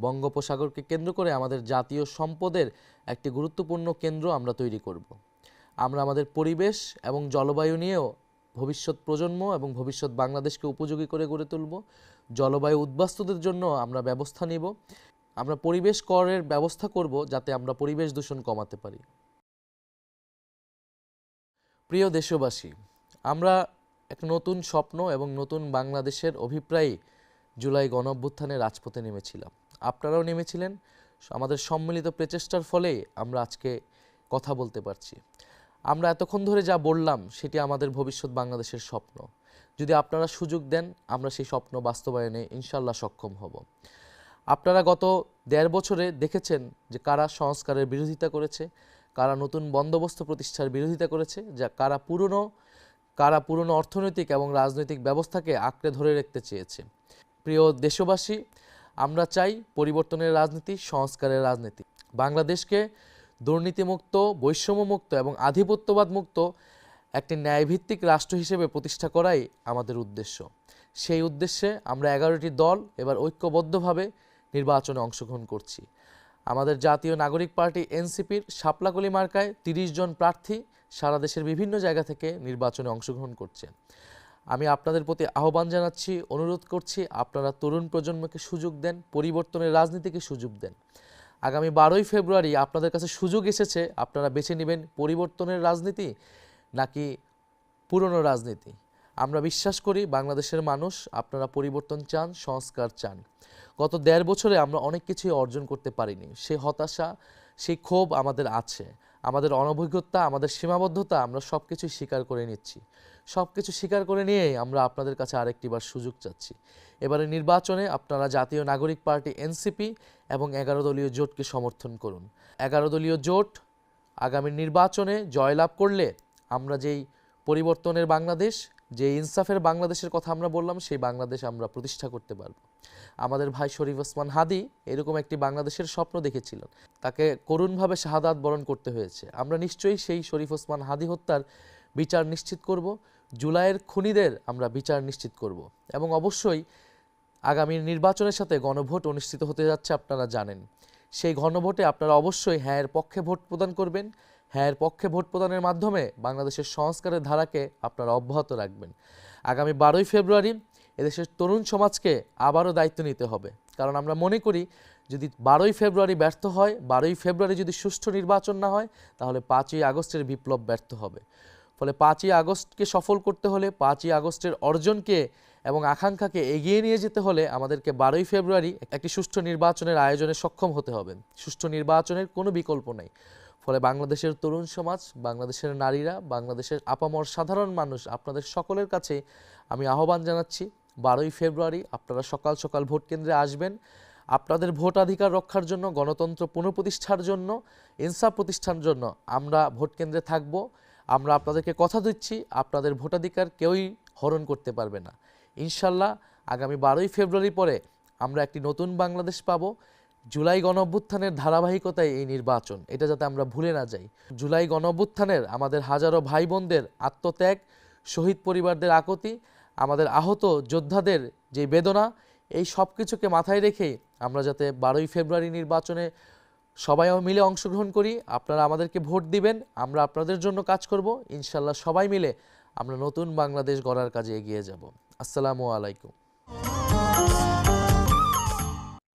বঙ্গোপসাগরকে কেন্দ্র করে আমাদের জাতীয় সম্পদের একটি গুরুত্বপূর্ণ কেন্দ্র আমরা তৈরি করব। আমরা আমাদের পরিবেশ এবং জলবায়ু নিয়েও ভবিষ্যৎ প্রজন্ম এবং ভবিষ্যৎ বাংলাদেশকে উপযোগী করে গড়ে তুলব। জলবায়ু উদ্বাস্তুদের জন্য আমরা ব্যবস্থা নিব। আমরা পরিবেশ করের ব্যবস্থা করব, যাতে আমরা পরিবেশ দূষণ কমাতে পারি। প্রিয় দেশবাসী, আমরা এক নতুন স্বপ্ন এবং নতুন বাংলাদেশের অভিপ্রায়ে জুলাই গণঅভ্যুত্থানে রাজপথে নেমেছিলাম। আপনারাও নেমেছিলেন। আমাদের সম্মিলিত প্রচেষ্টার ফলে আমরা আজকে কথা বলতে পারছি। আমরা এতক্ষণ ধরে যা বললাম সেটি আমাদের ভবিষ্যৎ বাংলাদেশের স্বপ্ন। যদি আপনারা সুযোগ দেন আমরা সেই স্বপ্ন বাস্তবায়নে ইনশাল্লাহ সক্ষম হব। আপনারা গত ১.৫ বছরে দেখেছেন যে কারা সংস্কারের বিরোধিতা করেছে, কারা নতুন বন্দোবস্ত প্রতিষ্ঠার বিরোধিতা করেছে, যা কারা পুরনো অর্থনৈতিক এবং রাজনৈতিক ব্যবস্থাকে আঁকড়ে ধরে রাখতে চেয়েছে। প্রিয় দেশবাসী, আমরা চাই পরিবর্তনের রাজনীতি, সংস্কারের রাজনীতি। বাংলাদেশকে দুর্নীতিমুক্ত, বৈষম্যমুক্ত এবং আধিপত্যবাদ মুক্ত একটি ন্যায়ভিত্তিক রাষ্ট্র হিসেবে প্রতিষ্ঠা করাই আমাদের উদ্দেশ্য। সেই উদ্দেশ্যে আমরা ১১টি দল এবার ঐক্যবদ্ধভাবে নির্বাচনে অংশগ্রহণ করছি। আমাদের জাতীয় নাগরিক পার্টি এনসিপির শাপলাকলি মার্কায় ৩০ জন প্রার্থী সারা দেশের বিভিন্ন জায়গা থেকে নির্বাচনে অংশগ্রহণ করছে। আমি আপনাদের প্রতি আহ্বান জানাচ্ছি, অনুরোধ করছি, আপনারা তরুণ প্রজন্মকে সুযোগ দেন, পরিবর্তনের রাজনীতিকে সুযোগ দেন। আগামী ১২ই ফেব্রুয়ারি আপনাদের কাছে সুযোগ এসেছে, আপনারা বেছে নেবেন পরিবর্তনের রাজনীতি নাকি পুরনো রাজনীতি। আমরা বিশ্বাস করি বাংলাদেশের মানুষ আপনারা পরিবর্তন চান, সংস্কার চান। গত ১.৫ বছরে আমরা অনেক কিছুই অর্জন করতে পারিনি। সেই হতাশা, সেই ক্ষোভ আমাদের আছে। আমাদের অনভিজ্ঞতা, আমাদের সীমাবদ্ধতা আমরা সব কিছুই স্বীকার করে নিচ্ছি। সব কিছু স্বীকার করে নিয়েই আমরা আপনাদের কাছে আরেকটিবার সুযোগ চাচ্ছি। এবারে নির্বাচনে আপনারা জাতীয় নাগরিক পার্টি এনসিপি এবং ১১ দলীয় জোটকে সমর্থন করুন। ১১ দলীয় জোট আগামী নির্বাচনে জয়লাভ করলে আমরা যেই পরিবর্তনের বাংলাদেশ, যে ইনসাফের বাংলাদেশের কথা আমরা বললাম, সেই বাংলাদেশ আমরা প্রতিষ্ঠা করতে পারব। আমাদের ভাই শরীফ ওসমান হাদি এরকম একটি বাংলাদেশের স্বপ্ন দেখেছিলেন, তাকে করুণভাবে শাহাদাত বরণ করতে হয়েছে। আমরা নিশ্চয়ই সেই শরীফ ওসমান হাদি হত্যার বিচার নিশ্চিত করব, জুলাইয়ের খুনিদের আমরা বিচার নিশ্চিত করব এবং অবশ্যই আগামী নির্বাচনের সাথে গণভোট অনুষ্ঠিত হতে যাচ্ছে, আপনারা জানেন। সেই গণভোটে আপনারা অবশ্যই হ্যাঁ এর পক্ষে ভোট প্রদান করবেন। হ্যাঁ এর পক্ষে ভোট প্রদানের মাধ্যমে বাংলাদেশের সংস্কারের ধারাকে আপনারা অব্যাহত রাখবেন। আগামী ১২ই ফেব্রুয়ারি এদেশের তরুণ সমাজকে আবারও দায়িত্ব নিতে হবে, কারণ আমরা মনে করি যদি ১২ই ফেব্রুয়ারি ব্যর্থ হয়, ১২ই ফেব্রুয়ারি যদি সুষ্ঠু নির্বাচন না হয়, তাহলে ৫ই আগস্টের বিপ্লব ব্যর্থ হবে। ফলে ৫ই আগস্টকে সফল করতে হলে, ৫ই আগস্টের অর্জনকে এবং আকাঙ্ক্ষাকে এগিয়ে নিয়ে যেতে হলে আমাদেরকে ১২ই ফেব্রুয়ারি একটি সুষ্ঠু নির্বাচনের আয়োজনে সক্ষম হতে হবে। সুষ্ঠু নির্বাচনের কোনো বিকল্প নেই। ফলে বাংলাদেশের তরুণ সমাজ, বাংলাদেশের নারীরা, বাংলাদেশের আপামর সাধারণ মানুষ, আপনাদের সকলের কাছে আমি আহ্বান জানাচ্ছি ১২ই ফেব্রুয়ারি আপনারা সকাল সকাল ভোট কেন্দ্রে আসবেন। আপনাদের ভোটাধিকার রক্ষার জন্য, গণতন্ত্র পুনঃপ্রতিষ্ঠার জন্য, ইনসাফ প্রতিষ্ঠার জন্য আমরা ভোট কেন্দ্রে থাকব। আমরা আপনাদেরকে কথা দিচ্ছি, আপনাদের ভোটাধিকার কেউই হরণ করতে পারবে না। ইনশাল্লাহ আগামী ১২ই ফেব্রুয়ারি পরে আমরা একটি নতুন বাংলাদেশ পাব। জুলাই গণঅভ্যুত্থানের ধারাবাহিকতায় এই নির্বাচন, এটা যাতে আমরা ভুলে না যাই। জুলাই গণঅভ্যুত্থানের আমাদের হাজারো ভাই বোনদের আত্মত্যাগ, শহীদ পরিবারদের আকুতি, আমাদের আহত যোদ্ধাদের যে বেদনা, এই সব কিছুকে মাথায় রেখে আমরা যাতে ১২ই ফেব্রুয়ারি নির্বাচনে সবাই মিলে অংশগ্রহণ করি। আপনারা আমাদেরকে ভোট দিবেন, আমরা আপনাদের জন্য কাজ করব। ইনশাল্লাহ সবাই মিলে আমরা নতুন বাংলাদেশ গড়ার কাজে এগিয়ে যাব। আসসালামু আলাইকুম।